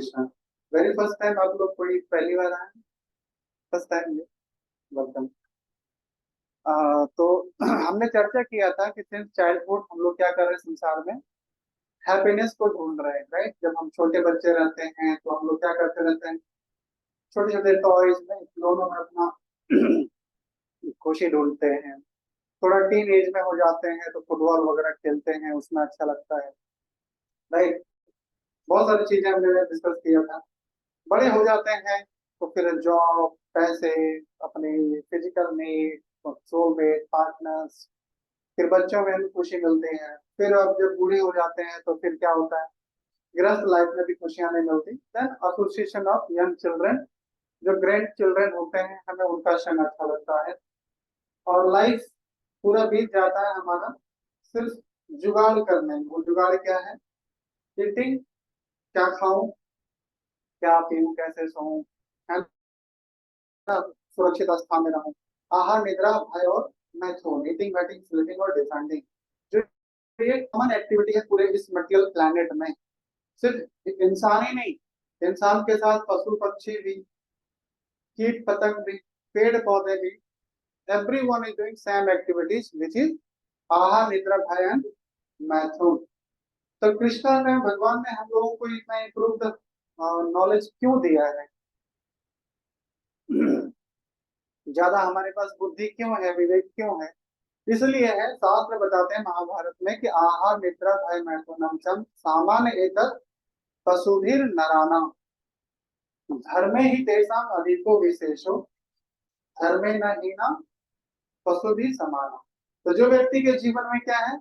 Krishna. Very first time आप लोग कोई पहली बार आए? फर्स्ट टाइम ये, वेलकम। तो हमने चर्चा किया था कि सिंस चाइल्डहुड हम लोग क्या कर रहे हैं संसार में, हैप्पीनेस को ढूंढ रहे हैं, राइट। जब हम छोटे बच्चे रहते हैं तो हम लोग क्या करते रहते हैं, छोटे छोटे टॉयज में, खिलौनों में अपना खुशी ढूंढते हैं। थोड़ा टीन एज में हो जाते हैं तो फुटबॉल वगैरह खेलते हैं, उसमें अच्छा लगता है, राइट। बहुत सारी चीजें हमने डिस्कस किया था। बड़े हो जाते हैं तो फिर जॉब, पैसे, अपनी फिजिकल नीड, सोलमेट, पार्टनर्स, फिर बच्चों में भी खुशी मिलती है। फिर अब जब बूढ़े हो जाते हैं तो फिर क्या होता है, गृहस्थ लाइफ में भी खुशियां नहीं मिलती। Then association of young children, जो ग्रैंड चिल्ड्रन होते हैं, हमें उनका क्षण अच्छा लगता है। और लाइफ पूरा बीत जाता है हमारा सिर्फ जुगाड़ करने में। वो जुगाड़ क्या है? ईटिंग, क्या खाऊं, क्या पीऊं, कैसे सोऊं, है ना, सुरक्षित स्थान में रहूं। आहार, निद्रा, भय और मैथुन, ईटिंग, वेटिंग, स्लीपिंग और डिसेंडिंग, जो ये कॉमन एक्टिविटी है पूरे इस मटेरियल प्लैनेट में। सिर्फ इंसान ही नहीं, इंसान के साथ पशु पक्षी भी, कीट पतंग भी, पेड़ पौधे भी, everyone is doing same activities which is आहार, निद्रा, भय एंड मैथुन। तो कृष्ण ने, भगवान ने हम लोगों को इतना इम्प्रूव्ड नॉलेज क्यों दिया है? ज्यादा हमारे पास बुद्धि क्यों है, विवेक क्यों है? इसलिए है, शास्त्र बताते हैं महाभारत में कि आहार, निद्रा, भय, मैथुनम चम सामान्य एतत् पशुभिर नराणाम धर्मे ही तेषां अधिको विशेषो धर्मे न हीना पशु भी समाना। तो जो व्यक्ति के जीवन में क्या है,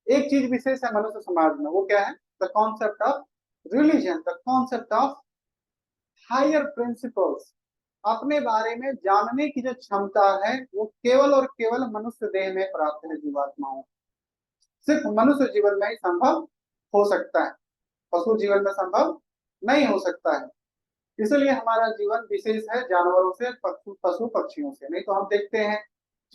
एक चीज विशेष है मनुष्य समाज में, वो क्या है? The concept of religion, the concept of higher principles. अपने बारे में जानने की जो क्षमता है वो केवल और केवल मनुष्य देह में प्राप्त है जीवात्माओं। सिर्फ मनुष्य जीवन में ही संभव हो सकता है, पशु जीवन में संभव नहीं हो सकता है। इसलिए हमारा जीवन विशेष है जानवरों से, पशु पक्षियों से। नहीं तो हम देखते हैं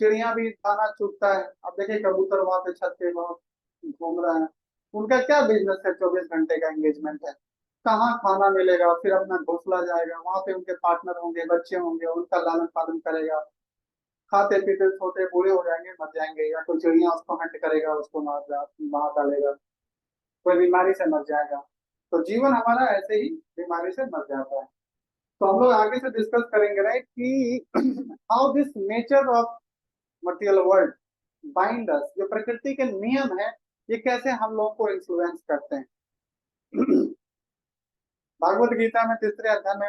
चिड़िया भी दाना चुगता है। अब देखिए कबूतर वहां पे छत पे बहुत घूम रहा है, उनका क्या बिजनेस है? 24 घंटे का एंगेजमेंट है। कहाँ खाना मिलेगा, फिर अपना घोंसला जाएगा, वहां पे उनके पार्टनर होंगे, बच्चे होंगे, उनका लालन पालन करेगा। खाते पीते छोटे बूढ़े हो जाएंगे, मर जाएंगे, या कोई चिड़िया उसको हंट करेगा, उसको मार डालेगा, कोई बीमारी से मर जाएगा। तो जीवन हमारा ऐसे ही बीमारी से मर जाता है। तो हम लोग आगे से डिस्कस करेंगे, राइट, कि how this nature of material world bind us, जो प्रकृति के नियम है ये कैसे हम लोगों को इन्फ्लुएंस करते हैं। भागवत गीता में तीसरे अध्याय में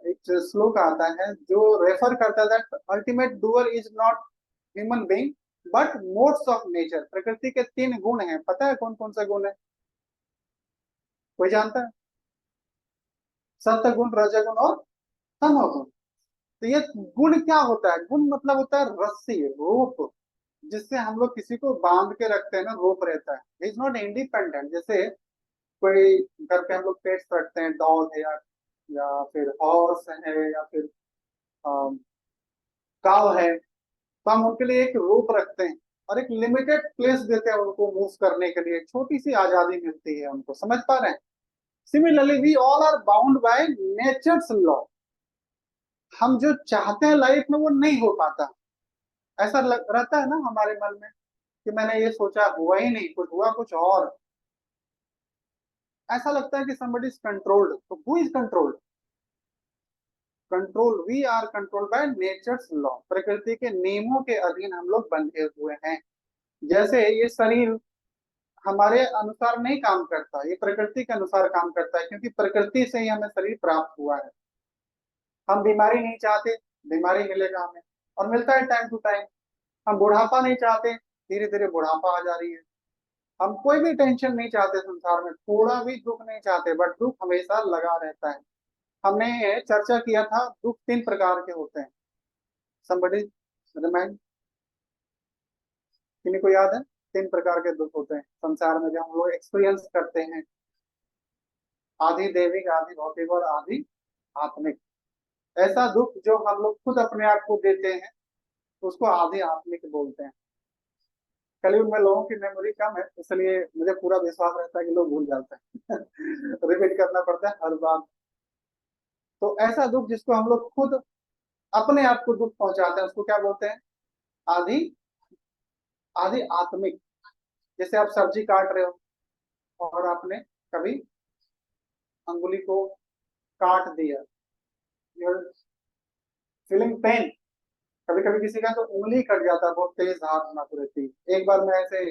एक श्लोक आता है जो रेफर करता है that ultimate doer is not human being but modes of nature. प्रकृति के 3 गुण हैं, पता है कौन कौन से गुण है? कोई जानता है? सत्य गुण, रजगुण और तमोगुण। तो ये गुण क्या होता है? गुण मतलब होता है रस्सी, रोप, जिससे हम लोग किसी को बांध के रखते हैं ना, रोप रहता है। Is not independent. जैसे कोई घर पे हम लोग पेट्स रखते हैं, डॉग है या फिर हॉर्स है या फिर काव है, तो हम उनके लिए एक रोप रखते हैं और एक लिमिटेड प्लेस देते हैं उनको मूव करने के लिए, छोटी सी आजादी मिलती है उनको। समझ पा रहे हैं? Similarly we all are bound by nature's law. हम जो चाहते हैं लाइफ में वो नहीं हो पाता। ऐसा रहता है ना हमारे मन में कि मैंने ये सोचा, हुआ ही नहीं, कुछ हुआ कुछ और। ऐसा लगता है कि somebody is controlled। तो who is controlled? Control, we are controlled by nature's law. प्रकृति के नियमों के अधीन हम लोग बंधे हुए हैं। जैसे ये शरीर हमारे अनुसार नहीं काम करता, ये प्रकृति के अनुसार काम करता है, क्योंकि प्रकृति से ही हमें शरीर प्राप्त हुआ है। हम बीमारी नहीं चाहते, बीमारी मिलेगा हमें, और मिलता है टाइम टू टाइम। हम बुढ़ापा नहीं चाहते, धीरे धीरे बुढ़ापा आ जा रही है। हम कोई भी टेंशन नहीं चाहते संसार में, थोड़ा भी दुख नहीं चाहते, बट दुख हमेशा लगा रहता है। हमने चर्चा किया था दुख 3 प्रकार के होते हैं। somebody रिमाइंड, किन्हीं को याद है? 3 प्रकार के दुख होते हैं संसार में जो हम लोग एक्सपीरियंस करते हैं। आधि दैविक, आधि भौतिक और आधि आत्मिक। ऐसा दुख जो हम लोग खुद अपने आप को देते हैं उसको आधि आत्मिक बोलते हैं। कलयुग में लोगों की मेमोरी कम है, इसलिए मुझे पूरा विश्वास रहता है कि लोग भूल जाते हैं। करना पड़ता है हर बार। तो ऐसा दुख जिसको हम लोग खुद अपने आप को दुख पहुंचाते हैं उसको क्या बोलते हैं? आदि आदि आत्मिक। जैसे आप सब्जी काट रहे हो और आपने कभी अंगुली को काट दिया, यू आर फीलिंग पेन। कभी कभी किसी का तो उंगली कट जाता है, बहुत तेज धार ना रहती। एक बार मैं ऐसे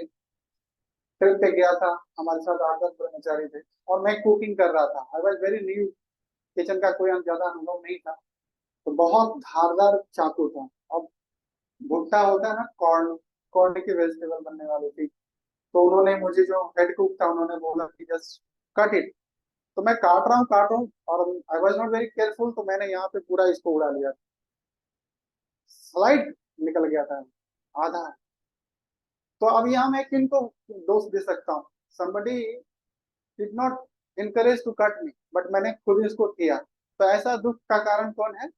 ट्रिप पे गया था, हमारे साथ 8-10 कर्मचारी थे और मैं कुकिंग कर रहा था। I was very new, kitchen का कोई ज्यादा अनुभव नहीं था। तो बहुत धारदार चाकू था। अब भुट्टा होता है ना, कॉर्न, कॉर्न की वेजिटेबल बनने वाली थी। तो उन्होंने मुझे, जो हेड कुक था, उन्होंने बोला कि जस्ट कट इट। तो मैं काट रहा हूँ और I was not very careful, तो मैंने यहाँ पे पूरा इसको उड़ा लिया। स्लाइड निकल गया था आधा। तो अब यहाँ मैं किनको दोष दे सकता हूँ? somebody did not encourage to cut me, but मैंने खुद इसको किया। तो ऐसा दुख का कारण कौन है?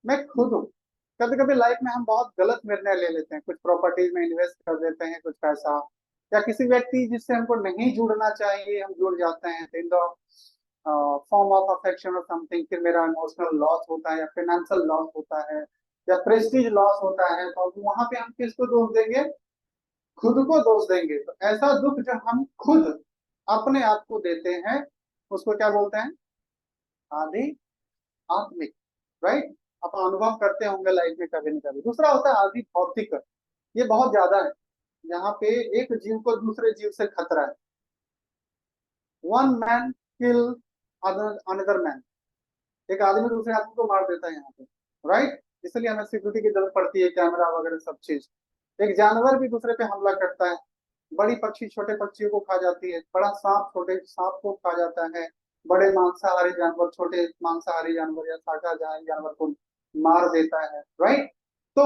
मैं खुद हूँ। कभी कभी लाइफ में हम बहुत गलत निर्णय ले लेते हैं, कुछ प्रॉपर्टीज में इन्वेस्ट कर देते हैं कुछ पैसा, या किसी व्यक्ति जिससे हमको नहीं जुड़ना चाहिए हम जुड़ जाते हैं in the form of affection और समथिंग। फिर मेरा इमोशनल लॉस होता है या फाइनेंशियल लॉस होता है या प्रेस्टीज लॉस होता है, तो वहां पे हम किसको दोष देंगे? खुद को दोष देंगे। तो ऐसा दुख जो हम खुद अपने आप को देते हैं उसको क्या बोलते हैं? आदि आत्मिक। राइट? आप अनुभव करते होंगे लाइफ में कभी न कभी। दूसरा होता है आदि भौतिक। ये बहुत ज्यादा है, यहाँ पे एक जीव को दूसरे जीव से खतरा है। वन मैन किल अनदर मैन। एक आदमी दूसरे आदमी को मार देता है यहाँ पे। राइट? इसलिए हमें सिक्योरिटी की जरूरत पड़ती है, कैमरा वगैरह सब चीज। एक जानवर भी दूसरे पे हमला करता है। बड़ी पक्षी छोटे पक्षियों को खा जाती है, बड़ा सांप छोटे सांप को खा जाता है, बड़े मांसाहारी जानवर छोटे मांसाहारी जानवर या शाकाहारी जानवर को मार देता है। राइट? तो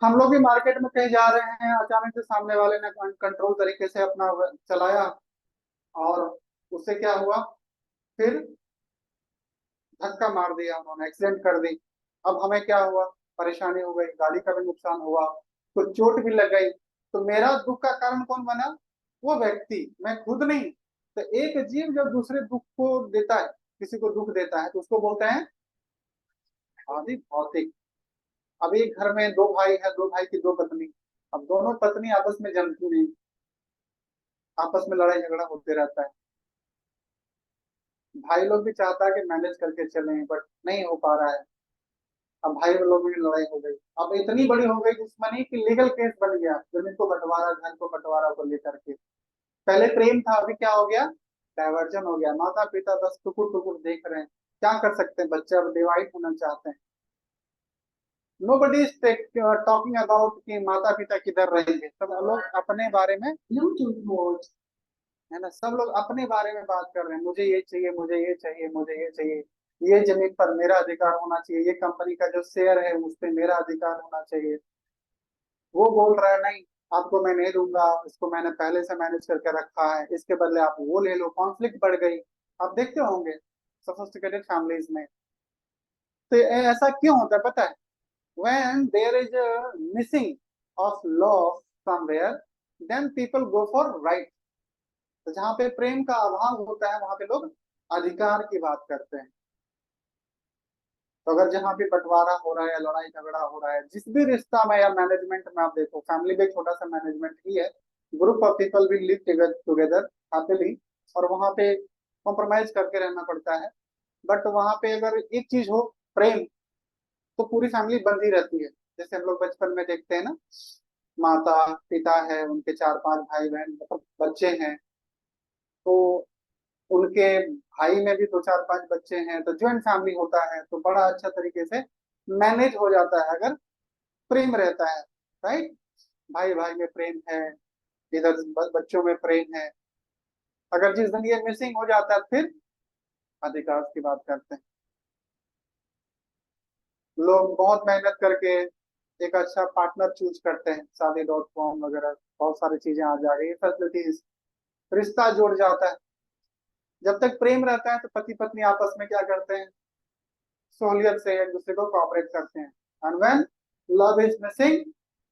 हम लोग भी मार्केट में कहीं जा रहे हैं, अचानक से सामने वाले ने कंट्रोल तरीके से अपना चलाया और उससे क्या हुआ? फिर धक्का मार दिया, उन्होंने एक्सीडेंट कर दी। अब हमें क्या हुआ? परेशानी हो गई, गाड़ी का भी नुकसान हुआ, कुछ चोट भी लग गई। तो मेरा दुख का कारण कौन बना? वो व्यक्ति, मैं खुद नहीं। तो एक जीव जब दूसरे दुख को देता है, किसी को दुख देता है, तो उसको बोलते हैं आदि भौतिक। अब एक घर में दो भाई है, दो भाई की दो पत्नी। अब दोनों पत्नी आपस में जमती नहीं, आपस में लड़ाई झगड़ा होते रहता है। भाई लोग भी चाहता है कि मैनेज करके चलें, बट नहीं हो पा रहा है। अब भाई लोगों की लड़ाई हो गई, अब इतनी बड़ी हो गई दुश्मनी कि लीगल केस बन गया, जमीन को बंटवारा, घर को बंटवारा को लेकर के। पहले प्रेम था, अभी क्या हो गया? डाइवर्जन हो गया। माता पिता बस टुकुर टुकुर देख रहे हैं, क्या कर सकते हैं? बच्चे अब डिवाइड होना चाहते हैं। नोबडी इज टॉकिंग अबाउट कि माता पिता किधर रहेंगे। सब लोग अपने बारे में, ब्लूटूथ मोड है ना, सब लोग अपने बारे में बात कर रहे हैं। मुझे ये चाहिए, मुझे ये चाहिए, मुझे ये चाहिए, ये जमीन पर मेरा अधिकार होना चाहिए, ये कंपनी का जो शेयर है उस पर मेरा अधिकार होना चाहिए। वो बोल रहा है नहीं, आपको मैं नहीं दूंगा, इसको मैंने पहले से मैनेज करके रखा है, इसके बदले आप वो ले लो। कॉन्फ्लिक्ट बढ़ गई। आप देखते होंगे सोफिस्टिकेटेड फैमिलीज में। तो ऐसा क्यों होता है पता है? when there is a missing of law somewhere, then people go for right। तो जहाँ पे प्रेम का अभाव होता है वहां पे लोग अधिकार की बात करते हैं। तो अगर जहाँ भी बंटवारा हो रहा है या लड़ाई झगड़ा हो रहा है, जिस भी रिश्ता में या मैनेजमेंट में, आप देखो फैमिली भी एक छोटा सा मैनेजमेंट ही है। Group of people will live together happily, और वहां पे कॉम्प्रोमाइज करके रहना पड़ता है। बट वहां पे अगर एक चीज हो, प्रेम, तो पूरी फैमिली बंधी रहती है। जैसे हम लोग बचपन में देखते हैं ना, माता पिता है, उनके 4-5 भाई बहन मतलब बच्चे हैं, तो उनके भाई में भी 2-4-5 बच्चे हैं, तो ज्वाइंट फैमिली होता है, तो बड़ा अच्छा तरीके से मैनेज हो जाता है अगर प्रेम रहता है। राइट? भाई भाई में प्रेम है, इधर बच्चों में प्रेम है। अगर जिस दिन ये मिसिंग हो जाता है, फिर अधिकार की बात करते हैं। लोग बहुत मेहनत करके एक अच्छा पार्टनर चूज करते हैं, शादी.com वगैरह बहुत सारी चीजें आ जा रही है, फैसिलिटीज, रिश्ता जुड़ जाता है। जब तक प्रेम रहता है तो पति पत्नी आपस में क्या करते हैं? सहूलियत से एक दूसरे को कोऑपरेट करते हैं। And when love is missing,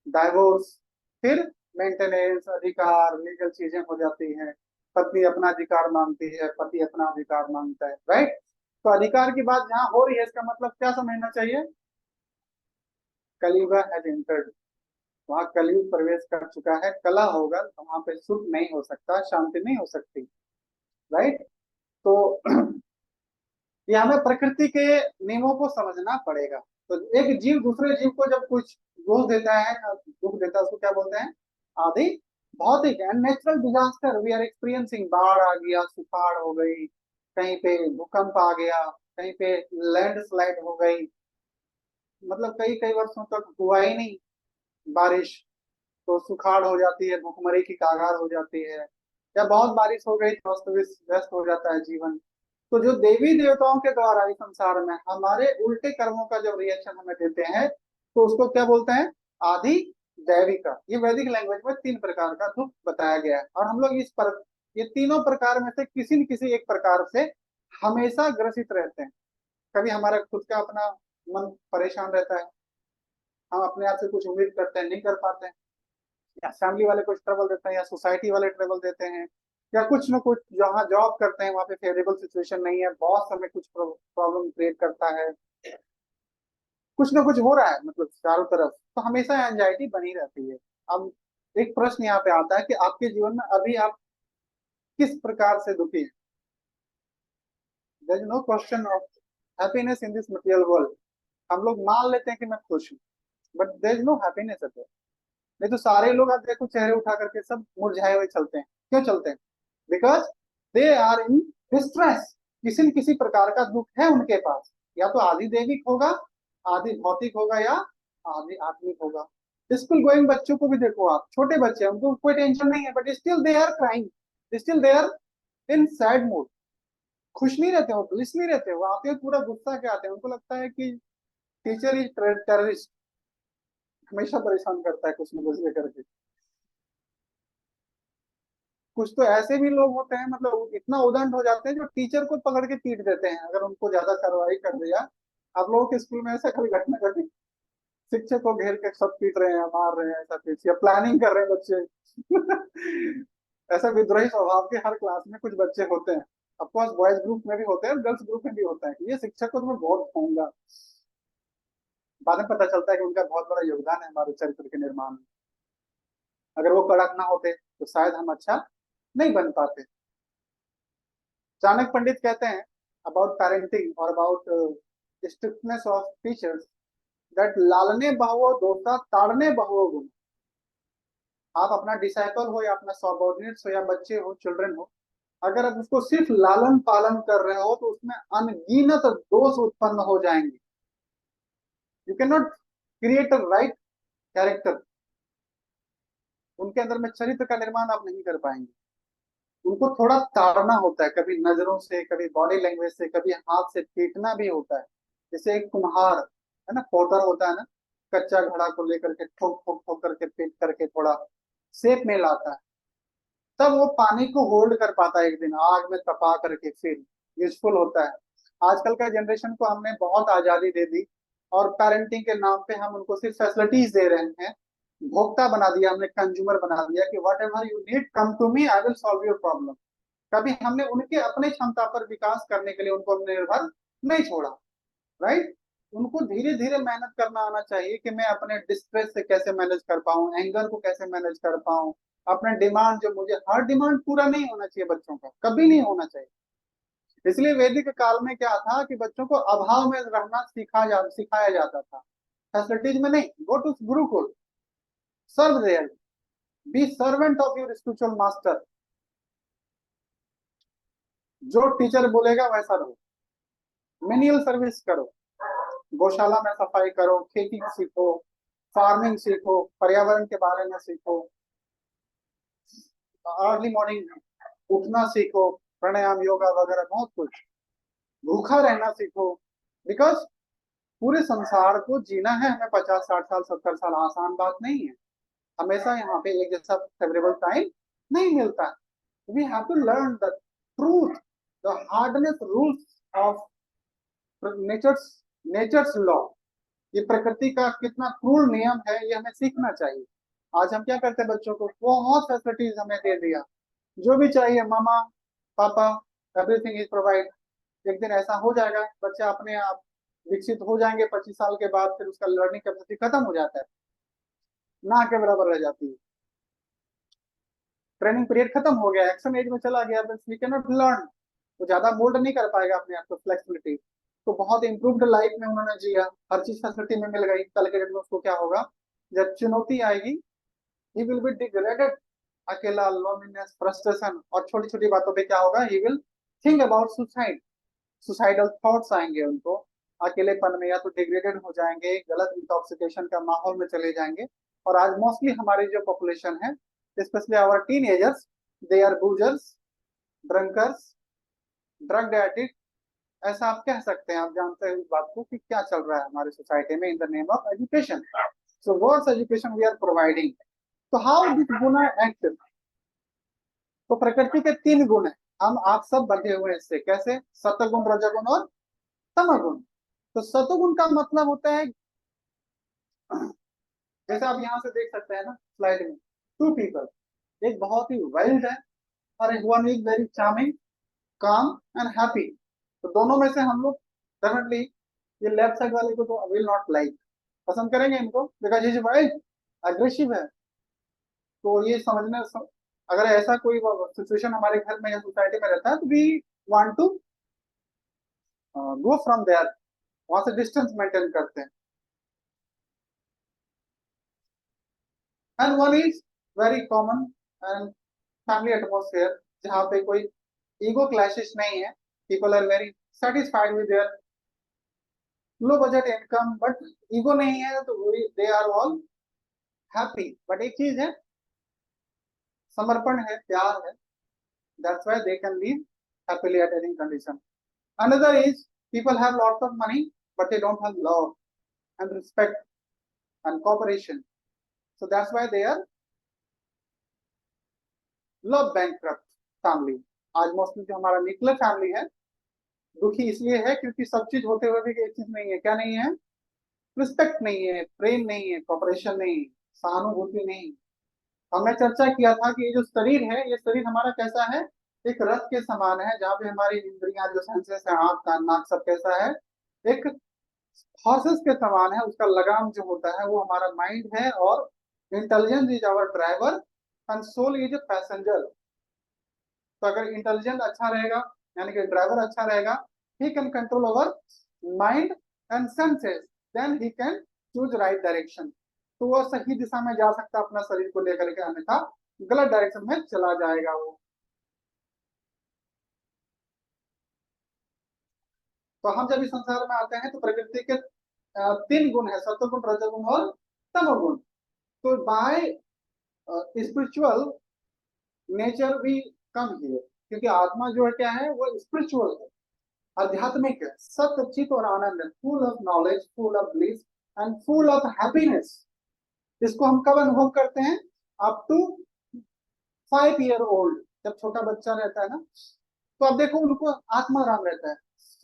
divorce, फिर मेंटेनेंस, अधिकार, लीगल चीजें हो जाती हैं। पत्नी अपना अधिकार मांगती है, पति अपना अधिकार मांगता है, राइट। तो अधिकार की बात जहाँ हो रही है, इसका मतलब क्या समझना चाहिए? कलयुग हैज एंटर्ड। वहाँ कलयुग प्रवेश कर चुका है, कला होगा तो वहां पे सुख नहीं हो सकता, शांति नहीं हो सकती, राइट। तो ये हमें प्रकृति के नियमों को समझना पड़ेगा। तो एक जीव दूसरे जीव को जब कुछ दोष देता है या दुख देता है, उसको क्या बोलते हैं? आदि भौतिक and natural disaster we are experiencing. बाढ़ आ गया, सुखाड़ हो गई, कहीं पे भूकंप आ गया, कहीं पे लैंडस्लाइड हो गई, मतलब कई कई वर्षों तक हुआ ही नहीं बारिश, तो सुखाड़ हो जाती है, भूखमरी की कागार हो जाती है, या बहुत बारिश हो गई तो अस्त व्यस्त हो जाता है जीवन। तो जो देवी देवताओं के द्वारा इस संसार में हमारे उल्टे कर्मों का जब रिएक्शन हमें देते हैं, तो उसको क्या बोलते हैं? आदि दैविका। ये वैदिक लैंग्वेज में 3 प्रकार का दुख बताया गया है, और हम लोग ये तीनों प्रकार में से किसी न किसी एक प्रकार से हमेशा ग्रसित रहते हैं। कभी हमारा खुद का अपना मन परेशान रहता है, हम अपने आप से कुछ उम्मीद करते हैं, नहीं कर पाते हैं, या फैमिली वाले कुछ ट्रबल देते हैं, या सोसाइटी वाले ट्रबल देते हैं, या कुछ ना कुछ जहाँ जॉब करते हैं वहाँ पे फेवरेबल सिचुएशन नहीं है, बॉस हमें कुछ प्रॉब्लम क्रिएट करता है, कुछ ना कुछ हो रहा है मतलब चारों तरफ, तो हमेशा एंजाइटी बनी रहती है। अब एक प्रश्न यहाँ पे आता है कि आपके जीवन में अभी आप किस प्रकार से दुखी हैं? There is no question of happiness in this material world. हम लोग मान लेते हैं कि मैं खुश हूँ, but there is no happiness at. नहीं तो सारे लोग आप देखो चेहरे उठा करके सब मुरझाए हुए चलते हैं, क्यों चलते हैं? Because they are in distress. किसी न किसी प्रकार का दुख है उनके पास, या तो आदि दैविक होगा, आदि भौतिक होगा, या आदि आत्मिक होगा। स्कूल गोइंग बच्चों को भी देखो, आप छोटे बच्चे हैं, उनको कोई टेंशन नहीं है, but still they are crying, still they are in sad mood. खुश नहीं रहते, वो ब्लिस नहीं रहते, वो आते हैं पूरा गुस्सा के आते हैं, उनको लगता है कि टीचर इज टेररिस्ट, हमेशा परेशान करता है कुछ न कुछ लेकर के। कुछ तो ऐसे भी लोग होते हैं, मतलब इतना उदंड हो जाते हैं जो टीचर को पकड़ के पीट देते हैं अगर उनको ज्यादा कार्रवाई कर दिया। आप लोगों के स्कूल में ऐसा कभी घटना घटी? शिक्षक को घेर के सब पीट रहे हैं, मार रहे हैं, ऐसा कुछ, या प्लानिंग कर रहे हैं बच्चे? ऐसा विद्रोही स्वभाव के हर क्लास में कुछ बच्चे होते हैं। ऑफकोर्स बॉयज ग्रुप में भी होते हैं, गर्ल्स ग्रुप में भी होता है कि ये शिक्षक को तो मैं बहुत खाऊंगा। बाद में पता चलता है कि उनका बहुत बड़ा योगदान है हमारे चरित्र के निर्माण में। अगर वो कड़क ना होते तो शायद हम अच्छा नहीं बन पाते। चाणक्य पंडित कहते हैं अबाउट पेरेंटिंग और about strictness of teachers that लालने बहवो दोषा ताड़ने बहवो गुण। आप अपना डिसाइपल हो या अपना सबॉर्डिनेट्स हो या बच्चे हो, चिल्ड्रन हो, अगर आप उसको सिर्फ लालन पालन कर रहे हो तो उसमें अनगिनत दोष उत्पन्न हो जाएंगे। You can not create a right character. उनके अंदर में चरित्र का निर्माण आप नहीं कर पाएंगे। उनको थोड़ा ताड़ना होता है, कभी नजरों से, कभी बॉडी लैंग्वेज से, कभी हाथ से पीटना भी होता है। जैसे एक कुम्हार है ना, पोटर होता है ना, कच्चा घड़ा को लेकर के ठोक ठोक ठोक करके पीट करके थोड़ा शेप में लाता है, तब वो पानी को होल्ड कर पाता है, एक दिन आग में तपा करके फिर यूजफुल होता है। आजकल का जनरेशन को हमने बहुत आजादी दे दी, और पेरेंटिंग के नाम पे हम उनको सिर्फ फैसिलिटीज दे रहे हैं, भोक्ता बना दिया हमने, कंज्यूमर बना दिया कि whatever you need come to me, I will solve your problem. कभी हमने उनके अपने क्षमता पर विकास करने के लिए उनको हमने निर्भर नहीं छोड़ा, राइट। उनको धीरे धीरे मेहनत करना आना चाहिए कि मैं अपने डिस्ट्रेस से कैसे मैनेज कर पाऊं, एंगर को कैसे मैनेज कर पाऊं, अपने डिमांड, जो मुझे हर डिमांड पूरा नहीं होना चाहिए बच्चों का, कभी नहीं होना चाहिए। इसलिए वैदिक काल में क्या था कि बच्चों को अभाव में रहना सिखाया जाता था, फैसिलिटीज में नहीं। Go to gurukul, serve there, be servant of your spiritual master. जो टीचर बोलेगा वैसा रहो, मेनियल सर्विस करो, गौशाला में सफाई करो, खेती सीखो, फार्मिंग सीखो, पर्यावरण के बारे में सीखो, अर्ली मॉर्निंग उठना सीखो, प्राणायाम योगा वगैरह बहुत कुछ, भूखा रहना सीखो। बिकॉज पूरे संसार को जीना है हमें 50 60 साल 70 साल, आसान बात नहीं है। हमेशा यहाँ पे एक जैसा फेवरेबल टाइम नहीं मिलता है। We have to learn the truth, the hardness rules of nature's nature's law. ये प्रकृति का कितना क्रूर नियम है, ये हमें सीखना चाहिए। आज हम क्या करते हैं, बच्चों को बहुत फैसिलिटीज हमें दे दिया, जो भी चाहिए मामा पापा, एवरीथिंग इज प्रोवाइड। एक दिन ऐसा हो जाएगा, बच्चा अपने आप विकसित हो जाएंगे, 25 साल के बाद फिर उसका लर्निंग कैपेसिटी खत्म हो जाता है, ना के बराबर रह जाती है। ट्रेनिंग पीरियड खत्म हो गया, एक्शन एज में चला गया, बस वी कैन नॉट लर्न। वो ज्यादा मोल्ड नहीं कर पाएगा अपने आप को, फ्लेक्सिबिलिटी। तो बहुत इंप्रूव्ड लाइफ में उन्होंने जिया, हर चीज फैसिलिटी में मिल गई, कल के डेट में उसको क्या होगा, जब चुनौती आएगी, ही विल बी डिग्रेडेड, अकेला, लोनलीनेस, फ्रस्ट्रेशन, और छोटी छोटी बातों पे क्या होगा, he will think about suicide, suicidal thoughts आएंगे उनको। अकेलेपन में या तो डिग्रेडेड हो जाएंगे, गलत इंटॉक्सिकेशन का माहौल में चले जाएंगे। और आज मोस्टली हमारी जो पॉपुलेशन है, specially our teenagers, they are boozers, drunkers, drug addict. ऐसा आप कह सकते हैं, आप जानते हैं इस बात को कि क्या चल रहा है हमारी सोसाइटी में in the name of education. So what's education we are providing. तो हाउ दिस गुण एक्ट। तो प्रकृति के 3 गुण है, हम आप सब बंधे हुए हैं इससे। कैसे? सत्वगुण, रजोगुण और तमोगुण। तो सत्वगुण का मतलब होता है, जैसे आप यहाँ से देख सकते हैं ना स्लाइड में, 2 पीपल, एक बहुत ही वाइल्ड है और एक वन इज वेरी चार्मिंग, काम एंड हैप्पी। तो दोनों में से हम लोग डेफिनेटली ये लेफ्ट साइड वाले को तो विल नॉट लाइक, पसंद करेंगे इनको, बिकॉज इज वाइल्ड, अग्रेसिव है। तो ये समझने अगर ऐसा कोई सिचुएशन हमारे घर में या सोसाइटी में रहता है, तो we want to go from there, वहां से डिस्टेंस मेंटेन करते हैं। And one is very common and family atmosphere, जहाँ पे कोई ईगो क्लैशेस नहीं है, people are very satisfied with their low budget income, but ego नहीं है, तो they are all happy. But एक चीज है, समर्पण है, प्यार है, that's why they can live happily at any condition. Another is people have lots of money but they don't have love and respect and cooperation, so that's why they are love bankrupt family. आज mostly जो हमारा nuclear family है, दुखी इसलिए है क्योंकि सब चीज होते हुए भी एक चीज नहीं है, क्या नहीं है, रिस्पेक्ट नहीं है, प्रेम नहीं है, कॉपरेशन नहीं है, सहानुभूति नहीं। हमने चर्चा किया था कि ये जो शरीर है, ये शरीर हमारा कैसा है, एक रथ के समान है, जहाँ पे हमारी इंद्रियां जो सेंसेस है, आंख कान नाक सब कैसा है, एक हॉर्सेस के समान है। उसका लगाम जो होता है वो हमारा माइंड है, और intelligence is our driver and soul is a passenger. तो अगर इंटेलिजेंस अच्छा रहेगा, यानी कि ड्राइवर अच्छा रहेगा, he can control our mind and senses, then he can choose right direction. तो वो सही दिशा में जा सकता है अपना शरीर को लेकर के, अन्यथा गलत डायरेक्शन में चला जाएगा वो। तो हम जब इस संसार में आते हैं तो प्रकृति के 3 गुण है, सत्वगुण, रजोगुण और तमोगुण। तो by spiritual nature we come here, क्योंकि आत्मा जो है क्या है, वो स्पिरिचुअल है, आध्यात्मिक है, सत्य, चित और आनंद है, full of knowledge, full of bliss and full of happiness. इसको हम कब अनुभव करते हैं? अप टू 5 ईयर ओल्ड, जब छोटा बच्चा रहता है ना, तो अब देखो उनको आत्माराम रहता है,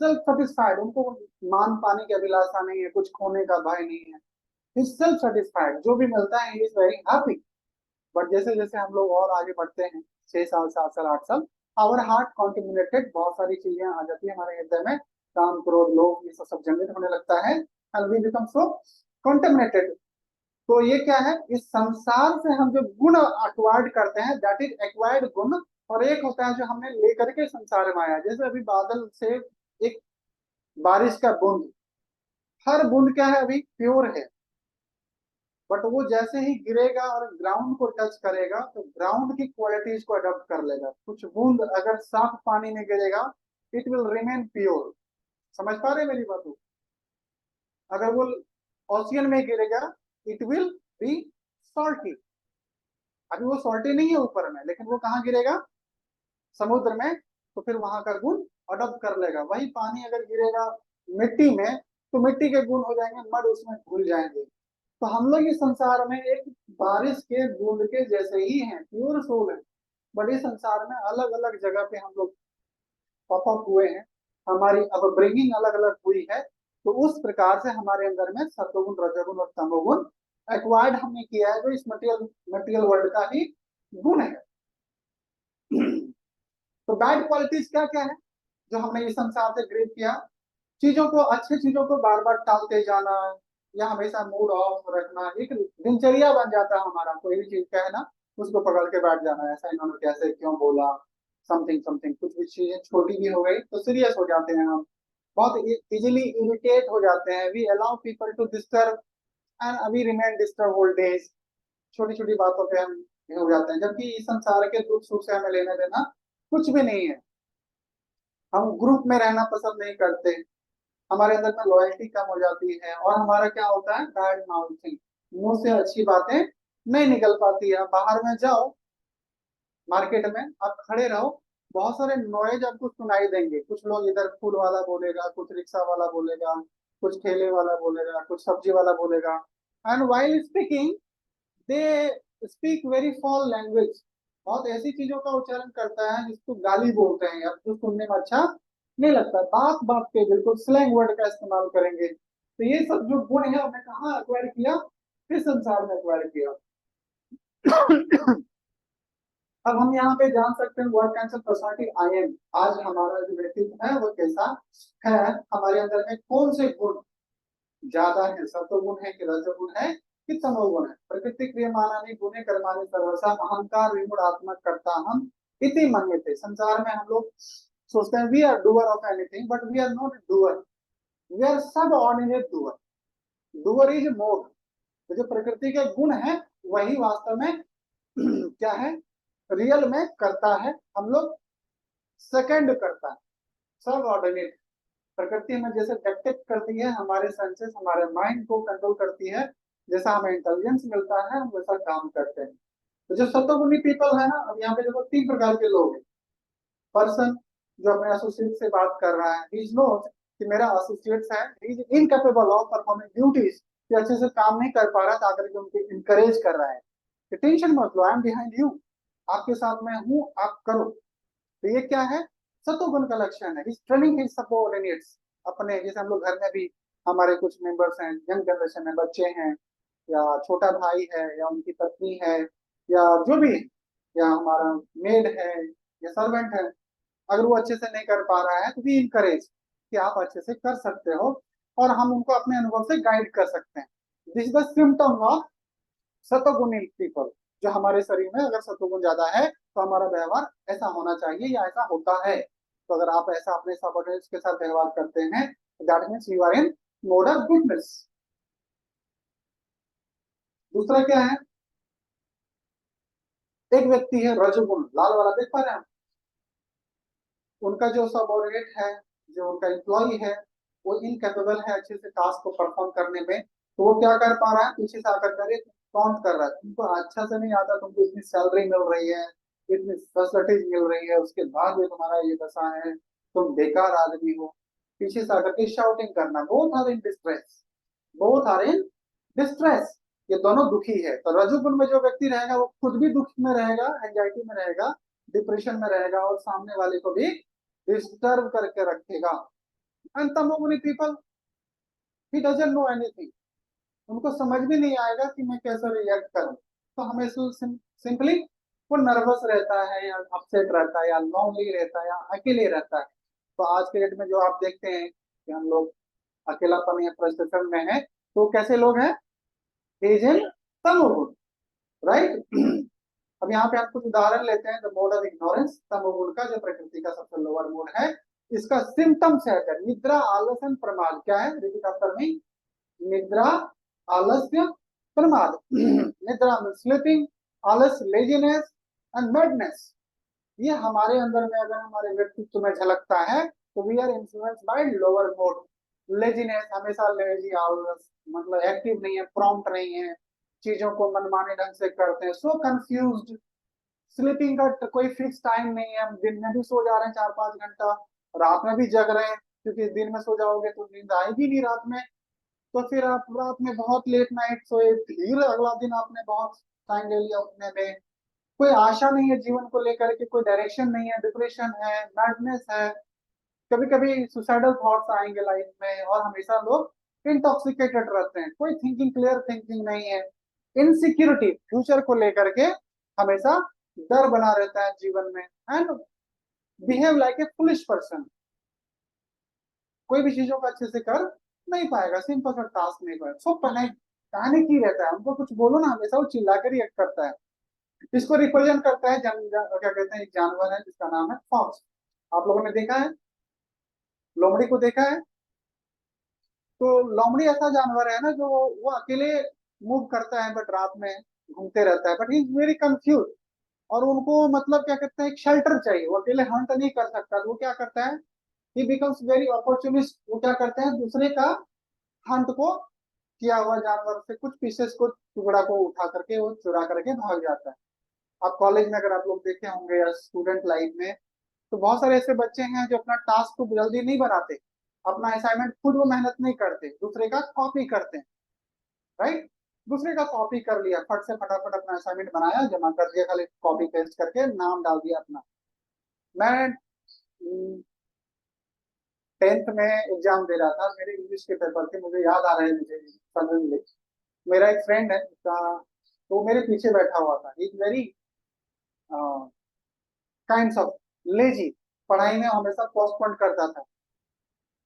सेल्फ सेटिस्फाइड, उनको मान पाने की अभिलाषा नहीं है, कुछ खोने का भय नहीं है, सेल्फ सेटिस्फाइड, जो भी मिलता है इज वेरी हैप्पी। बट जैसे जैसे हम लोग और आगे बढ़ते हैं, 6 साल, 7 साल, 8 साल, आवर हार्ट कॉन्टिमिनेटेड, बहुत सारी चीजें आ जाती है हमारे हृदय में, काम, क्रोध, लोभ, ये सब जनरेट होने लगता है, and we become so contaminated. तो ये क्या है, इस संसार से हम जो गुण अक्वायर्ड करते हैं, दैट इज एक्वायर्ड गुण। और एक होता है जो हमने लेकर के संसार में आया, जैसे अभी बादल से एक बारिश का बूंद, हर बूंद क्या है, अभी प्योर है, बट वो जैसे ही गिरेगा और ग्राउंड को टच करेगा, तो ग्राउंड की क्वालिटीज को अडॉप्ट कर लेगा। कुछ बूंद अगर साफ पानी में गिरेगा, इट विल रिमेन प्योर। समझ पा रहे मेरी बात को? अगर वो ओशियन में गिरेगा, इट विल बी सॉल्टी। अभी वो सॉल्टी नहीं है ऊपर में, लेकिन वो कहाँ गिरेगा, समुद्र में, तो फिर वहां का गुण अडॉप्ट कर लेगा। वही पानी अगर गिरेगा मिट्टी में, तो मिट्टी के गुण हो जाएंगे, मड उसमें घुल जाएंगे। तो हम लोग इस संसार में एक बारिश के बूंद के जैसे ही हैं, प्योर सोल है, बट इस संसार में अलग अलग जगह पे हम लोग पॉप अप हुए हैं, हमारी अपब्रिंगिंग अलग अलग हुई है। तो उस प्रकार से हमारे अंदर में सत्वगुण, रजोगुण और तमोगुण एक्वायर्ड हमने किया है, जो इस मटेरियल मटेरियल वर्ल्ड का ही गुण है। तो बैड क्वालिटीज क्या क्या है जो हमने इस संसार से ग्रैब किया? चीजों को, अच्छी चीजों को बार बार टालते जाना, या हमेशा मूड ऑफ रखना, एक दिनचर्या बन जाता है हमारा। कोई भी चीज का है ना, उसको पकड़ के बैठ जाना, ऐसा इन्होंने कैसे क्यों बोला, समथिंग समथिंग। कुछ भी चीजें छोटी भी हो गई तो सीरियस हो जाते हैं हम, बहुत इजीली इरिटेट हो जाते हैं। We allow people to disturb and we remain disturb old days. छोटी छोटी बातों पे हम ये हो जाते हैं, जबकि इस संसार के दुख सुख से हमें लेना देना कुछ भी नहीं है। हम ग्रुप में रहना पसंद नहीं करते, हमारे अंदर में लॉयल्टी कम हो जाती है, और हमारा क्या होता है, बैड माउथिंग, मुंह से अच्छी बातें नहीं निकल पाती है। बाहर में जाओ, मार्केट में आप खड़े रहो, बहुत सारे नॉइज आपको सुनाई देंगे। कुछ लोग इधर फूल वाला बोलेगा, कुछ रिक्शा वाला बोलेगा, कुछ ठेले वाला बोलेगा, कुछ सब्जी वाला बोलेगा। And while speaking they speak very fall language. बहुत ऐसी चीजों का उच्चारण करता है जिसको गाली बोलते हैं, या जो सुनने में अच्छा नहीं लगता। बात बात पे बिल्कुल स्लैंग वर्ड का इस्तेमाल करेंगे। तो ये सब जो गुण है हमने कहाँ एक्वायर किया? किस संसार में एक्वायर किया? अब हम यहाँ पे जान सकते हैं what kind of personality I am. आज हमारा जो व्यक्तित्व है वो कैसा है, हमारे अंदर में कौन से गुण ज्यादा है, सत्वगुण है कि रजोगुण है कि तमोगुण है। प्रकृति क्रियमाणानि गुणे कर्माणि सर्वशः अहंकार विमूढ़ात्मक कर्ता हम इति मन्यते। संसार में हम लोग सोचते हैं we are doer of anything, but we are not doer, we are subordinate doer. Doer is mode. तो जो प्रकृति के गुण है वही वास्तव में क्या है, रियल में करता है। हम लोग सेकंड करता है, सब ऑर्डिनेट। प्रकृति हमें जैसे डिटेक्ट करती है, हमारे सेंसेस हमारे माइंड को कंट्रोल करती है, जैसा हमें इंटेलिजेंस मिलता है हम वैसा काम करते हैं। तो जो सत्वगुणी पीपल है ना, अब यहाँ पे देखो तीन प्रकार के लोग हैं। पर्सन जो अपने एसोसिएट से बात कर रहा है, ही नोज कि मेरा एसोसिएट्स है, he is incapable of performing duties, कि अच्छे से काम नहीं कर पा रहा था, आकर के उनको इनकरेज कर रहा है कि टेंशन मत लो, आई एम बिहाइंड यू, आपके साथ में हूँ, आप करो। तो ये क्या है, सत्वगुण का लक्षण है। Training his subordinates. अपने जैसे हम लोग घर में भी हमारे कुछ मेंबर्स हैं, यंग जनरेशन में बच्चे हैं, या छोटा भाई है, या उनकी पत्नी है, या जो भी है, या हमारा मेड है या सर्वेंट है, अगर वो अच्छे से नहीं कर पा रहा है तो भी इनकरेज कि आप अच्छे से कर सकते हो, और हम उनको अपने अनुभव से गाइड कर सकते हैं। This is the symptom of सत्वगुणी पीपल। जो हमारे शरीर में अगर सत्वगुण ज्यादा है तो हमारा व्यवहार ऐसा होना चाहिए या ऐसा होता है। तो अगर आप ऐसा अपने सबऑर्डिनेट्स के साथ व्यवहार करते हैं, that means you are in mode of goodness. दूसरा क्या है, एक व्यक्ति है रजोगुण, लाल वाला देख पा रहे हैं, उनका जो सबऑर्डिनेट है, जो उनका एम्प्लॉय है, वो इनकेपेबल है अच्छे से टास्क को परफॉर्म करने में। तो वो क्या कर पा रहा है, पीछे से आकर कर काउंट कर रहा है, तुमको अच्छा से नहीं आता, तुमको इतनी सैलरी मिल रही है, इतनी फैसिलिटीज मिल रही है, उसके बाद भी तुम्हारा ये दशा है, तुम बेकार आदमी हो। पीछे से आकर के शाउटिंग करना, both are in distress, both are in distress. ये दोनों दुखी है। तो रजोगुण में जो व्यक्ति रहेगा वो खुद भी दुख में रहेगा, एंजाइटी में रहेगा, डिप्रेशन में रहेगा, और सामने वाले को भी डिस्टर्ब करके रखेगा। एंड तमोगुणी people, he doesn't know anything, उनको समझ भी नहीं आएगा कि मैं कैसे रिएक्ट करूं। तो हमेशा सिंपली वो नर्वस रहता है, या अपसेट रहता है, या लॉन्ली रहता है, या अकेले रहता है। तो आज के डेट में जो आप देखते हैं कि हम लोग अकेलापन या फ्रस्ट्रेशन में है, तो कैसे लोग हैं, एज इन तमोगुण, राइट। अब यहाँ पे हम कुछ उदाहरण लेते हैं। द मोड ऑफ इग्नोरेंस, तमोगुण का जो प्रकृति का सबसे लोअर मोड है, इसका सिम्टम्स है निद्रा, आलस्य, प्रमाद। क्या है, रिपीट आफ्टर मी, निद्रा, आलस्य, प्रमाद। निद्रा में स्लीपिंग, आलस्य लेजीनेस एंड मैडनेस। ये हमारे अंदर में अगर हमारे व्यक्तित्व में झलकता है तो we are influence by lower mode. Laziness, हमेशा लेजी, आलस, मतलब एक्टिव नहीं है, प्रॉम्प्ट नहीं है, चीजों को मनमाने ढंग से करते हैं, सो कंफ्यूज्ड। स्लीपिंग का कोई फिक्स टाइम नहीं है, हम दिन में भी सो जा रहे हैं 4-5 घंटा, रात में भी जग रहे हैं, क्योंकि दिन में सो जाओगे तो नींद आएगी नहीं रात में। तो फिर आप रात में बहुत लेट नाइट सोए, फिर अगला दिन आपने बहुत टाइम ले लिया उठने में, कोई आशा नहीं है जीवन को लेकर के, कोई डायरेक्शन नहीं है, डिप्रेशन है, मैडनेस है, कभी कभी सुसाइडल थॉट्स आएंगे लाइफ में, और हमेशा लोग इंटॉक्सिकेटेड रहते हैं, कोई थिंकिंग, क्लियर थिंकिंग नहीं है। इनसिक्योरिटी, फ्यूचर को लेकर के हमेशा डर बना रहता है जीवन में। And behave like a foolish person, कोई भी चीजों को अच्छे से कर नहीं पाएगा, सिंपल सा टास्क नहीं पाएगा, सो पैनिक ही रहता है, उनको कुछ बोलो ना हमेशा वो चिल्ला कर रिएक्ट करता है। इसको रिप्रेजेंट करता है क्या कहते हैं, एक जानवर है जिसका नाम है फॉक्स। आप लोगों ने देखा है, लोमड़ी को देखा है? तो लोमड़ी ऐसा जानवर है ना जो वो अकेले मूव करता है, बट रात में घूमते रहता है, but he is very confuse. और उनको मतलब क्या कहते हैं, एक शेल्टर चाहिए, वो अकेले हंट नहीं कर सकता, तो वो क्या करता है, ही बिकम्स वेरी अपॉर्चुनिस्ट। वो क्या करते हैं, दूसरे का हंट को, किया हुआ जानवर से कुछ पीसेस को, टुकड़ा को उठा करके वो चुरा करके भाग जाता है। आप कॉलेज में अगर आप लोग देखे होंगे या स्टूडेंट लाइफ में, तो बहुत सारे ऐसे बच्चे हैं जो अपना टास्क को जल्दी नहीं बनाते, अपना असाइनमेंट खुद वो मेहनत नहीं करते, दूसरे का कॉपी करते हैं, राइट। दूसरे का कॉपी कर लिया, फट से फटाफट अपना असाइनमेंट बनाया, जमा कर दिया, खाली कॉपी पेस्ट करके नाम डाल दिया अपना। मैं 10th में एग्जाम दे रहा था, मेरे इंग्लिश के पेपर थे, मुझे याद आ रहे हैं, मुझे सडनली। मेरा एक फ्रेंड है उसका, तो मेरे पीछे बैठा हुआ था, is very kind of lazy, पढ़ाई में हमेशा पोस्टपोन करता था।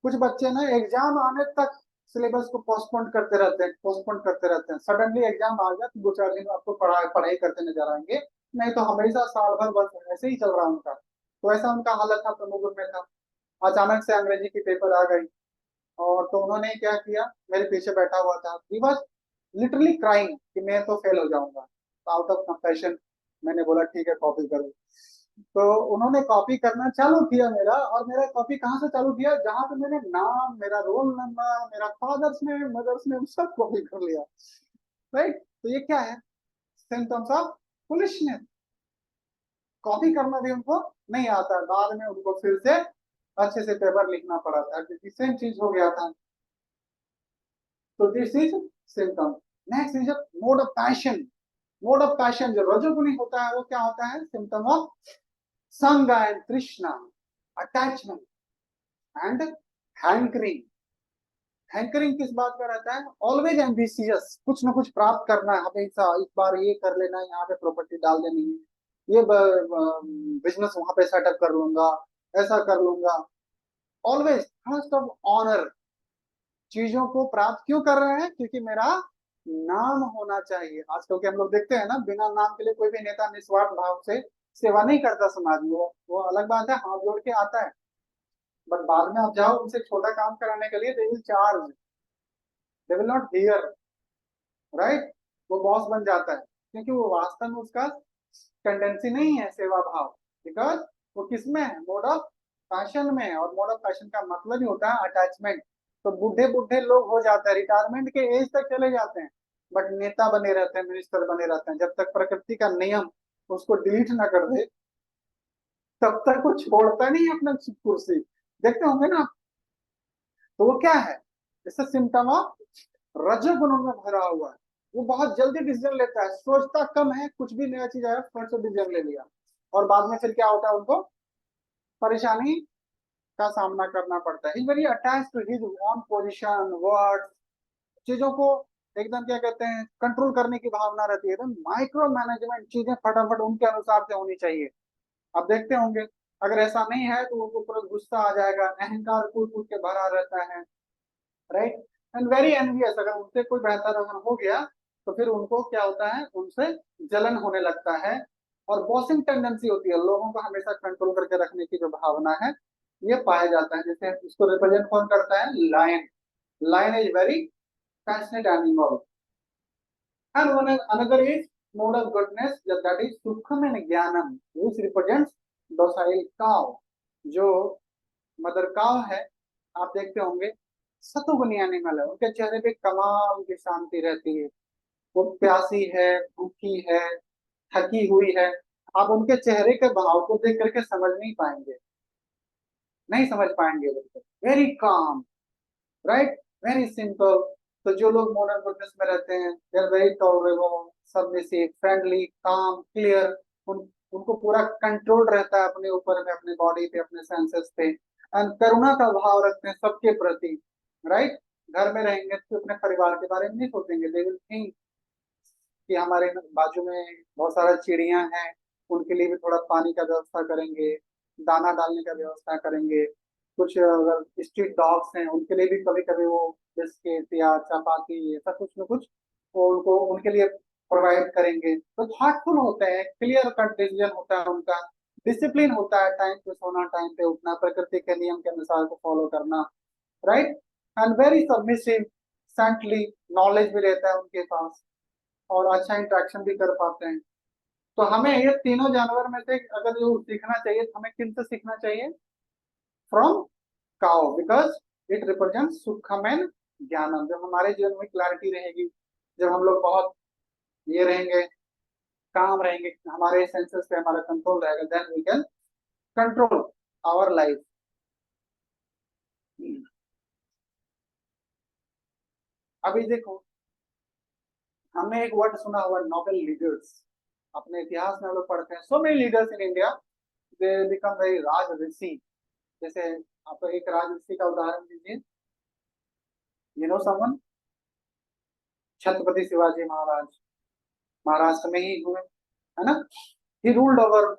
कुछ बच्चे ना एग्जाम आने तक सिलेबस को पोस्टपोन करते रहते हैं, पोस्टपोन करते रहते हैं, सडनली एग्जाम आ गया तो 2 4 दिन आपको पढ़ाई करते नजर आएंगे, नहीं तो हमेशा साल भर बस ऐसे ही चल रहा उनका। तो ऐसा उनका हालत था, प्रमोद में था। अचानक से अंग्रेजी की पेपर आ गई, और तो उन्होंने क्या किया, मेरे पीछे बैठा हुआ था, ही वॉज लिटरली क्राइंग कि मैं तो फेल हो जाऊंगा। तो आउट ऑफ कंपैशन मैंने बोला ठीक है कॉपी करो। तो उन्होंने कॉपी करना चालू किया मेरा, और मेरा कॉपी कहाँ से चालू किया, जहां पे मैंने नाम, मेरा रोल नंबर, मेरा फादर्स नेम, मदर्स नेम सब कॉपी कर लिया, राइट। तो ये क्या है, सिम्टम्स ऑफ फुलिशनेस। कॉपी करना भी उनको नहीं आता, बाद में उनको फिर से अच्छे से पेपर लिखना पड़ा था, क्योंकि सेम चीज हो गया था। तो this is symptom. Next is mode of passion. Mode of passion जो रजोगुनी होता है वो क्या होता है, सिम्टम ऑफ संग एंड तृष्णा, अटैचमेंट एंड हैंकरिंग। हैंकरिंग किस बात का रहता है, ऑलवेज एम्बिशियस, कुछ ना कुछ प्राप्त करना है हमेशा, इस बार ये कर लेना है, यहाँ पे प्रॉपर्टी डाल देनी है, ये बिजनेस वहां पे सेटअप कर लूंगा, ऐसा कर लूंगा। ऑलवेज थर्स्ट ऑफ ऑनर, चीजों को प्राप्त क्यों कर रहे हैं, क्योंकि मेरा नाम होना चाहिए। आजकल के हम लोग देखते हैं ना, बिना नाम के लिए कोई भी नेता निस्वार्थ भाव से सेवा नहीं करता समाज में, वो अलग बात है, हाथ जोड़ के आता है, बट बाद में आप जाओ उनसे छोटा काम कराने के लिए, they will charge, they will not here, right. वो बॉस बन जाता है, क्योंकि वो वास्तव में उसका टेंडेंसी नहीं है सेवा भाव, बिकॉज वो किसमें है, मोड ऑफ पैशन में है, और मोड ऑफ पैशन का मतलब ही होता है अटैचमेंट। तो बूढ़े बूढ़े लोग हो जाते हैं, रिटायरमेंट के एज तक चले जाते हैं, बट नेता बने रहते हैं, मिनिस्टर बने रहते हैं, जब तक प्रकृति का नियम उसको डिलीट ना कर दे तब तक वो छोड़ता नहीं है अपना कुर्सी। देखते होंगे ना आप। तो वो क्या है, इससे सिम्टम ऑफ रजोगुण में भरा हुआ है। वो बहुत जल्दी डिसीजन लेता है, सोचता कम है, कुछ भी नया चीज आया फट से डिसीजन ले लिया, और बाद में फिर क्या होता है, उनको परेशानी का सामना करना पड़ता है। Is very attach to his own position, word, चीजों को एकदम क्या कहते हैं कंट्रोल करने की भावना रहती है, एकदम माइक्रो मैनेजमेंट, चीजें फटाफट उनके अनुसार से होनी चाहिए। आप देखते होंगे, अगर ऐसा नहीं है तो उनको पूरा गुस्सा आ जाएगा, अहंकार कूद कूद के भरा रहता है, राइट। एंड वेरी एनवियस, अगर उनसे कोई बेहतर अगर हो गया तो फिर उनको क्या होता है, उनसे जलन होने लगता है। और बॉसिंग टेंडेंसी होती है, लोगों को हमेशा कंट्रोल करके रखने की जो भावना है, ये पाया जाता है। जैसे इसको रिप्रेजेंट कौन करता है, lion. Lion is very passionate animal. And one another is mode of goodness, that is सुखम एंड ज्ञानम, विच रिप्रेजेंट्स डोसाइल काउ। जो मदर काव है, आप देखते होंगे, सतुगुनी एनिमल है, उनके चेहरे पे कमाल की शांति रहती है। वो प्यासी है, भूखी है, थकी हुई है, आप उनके चेहरे के भाव को देख करके समझ नहीं पाएंगे, नहीं समझ पाएंगे, बिल्कुल very calm, right, very simple. तो जो लोग मॉडर्न गुडनेस में रहते हैं, they are very tolerable, submissive, friendly, calm, clear. उनको पूरा कंट्रोल रहता है अपने ऊपर में, अपने बॉडी पे, अपने सेंसेस पे, एंड करुणा का भाव रखते हैं सबके प्रति, राइट। घर में रहेंगे तो अपने परिवार के बारे में नहीं सोचेंगे, दे विल थिंक कि हमारे बाजू में बहुत सारा चिड़िया हैं, उनके लिए भी थोड़ा पानी का व्यवस्था करेंगे, दाना डालने का व्यवस्था करेंगे। कुछ अगर स्ट्रीट डॉग्स हैं उनके लिए भी कभी कभी वो बिस्किट या चपाती ऐसा कुछ न कुछ वो उनको उनके लिए प्रोवाइड करेंगे। तो थॉटफुल होते हैं, क्लियर कट डिसीजन होता है उनका, डिसिप्लिन होता है, टाइम पे सोना, टाइम पे उठना, प्रकृति के नियम के अनुसार को फॉलो करना, right. And very submissive, saintly, knowledge भी रहता है उनके पास, और अच्छा इंटरेक्शन भी कर पाते हैं। तो हमें ये तीनों जानवर में से अगर जो सीखना चाहिए तो हमें किन से सीखना चाहिए? From cow, because it represent सुखम एंड ज्ञानम। जब हमारे जीवन में क्लैरिटी रहेगी, जब हम लोग बहुत ये रहेंगे, काम रहेंगे, हमारे सेंसेस पे हमारा कंट्रोल रहेगा, then we can control our life. अभी देखो, हमने एक वर्ड सुना हुआ नोबेल लीडर्स। अपने इतिहास में हम लोग पढ़ते हैं so many leaders in India, they become very raj rishi. जैसे आप एक राज ऋषि का उदाहरण दीजिए, you know someone, Chhatrapati Shivaji Maharaj, Maharashtra में ही हुए, है ना। He ruled over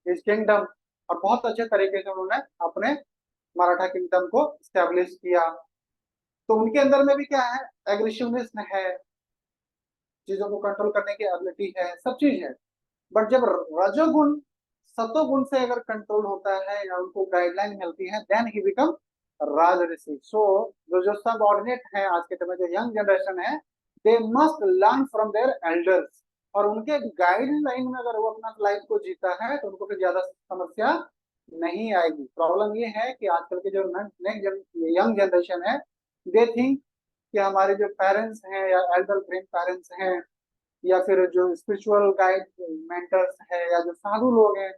his kingdom, और बहुत अच्छे तरीके से उन्होंने अपने मराठा किंगडम को स्टैब्लिश किया। तो उनके अंदर में भी क्या है, एग्रेसिवनेस है, चीजों को कंट्रोल करने की एबिलिटी है, सब चीज है। बट जब रजोगुण सतोगुण से अगर कंट्रोल होता है या उनको गाइडलाइन मिलती है, देन ही बिकम राज ऋषि। सो जो सब ऑर्डिनेट है आज के टाइम में, जो यंग जनरेशन है, they must learn from their elders, और उनके गाइडलाइन में अगर वो अपना लाइफ को जीता है तो उनको फिर ज्यादा समस्या नहीं आएगी। प्रॉब्लम ये है कि आजकल के जो नेक्स्ट यंग जनरेशन है, दे थिंक कि हमारे जो पेरेंट्स हैं या एल्डर ग्रैंड पेरेंट्स हैं या फिर जो स्पिरिचुअल गाइड मेंटर्स है या जो साधु लोग हैं,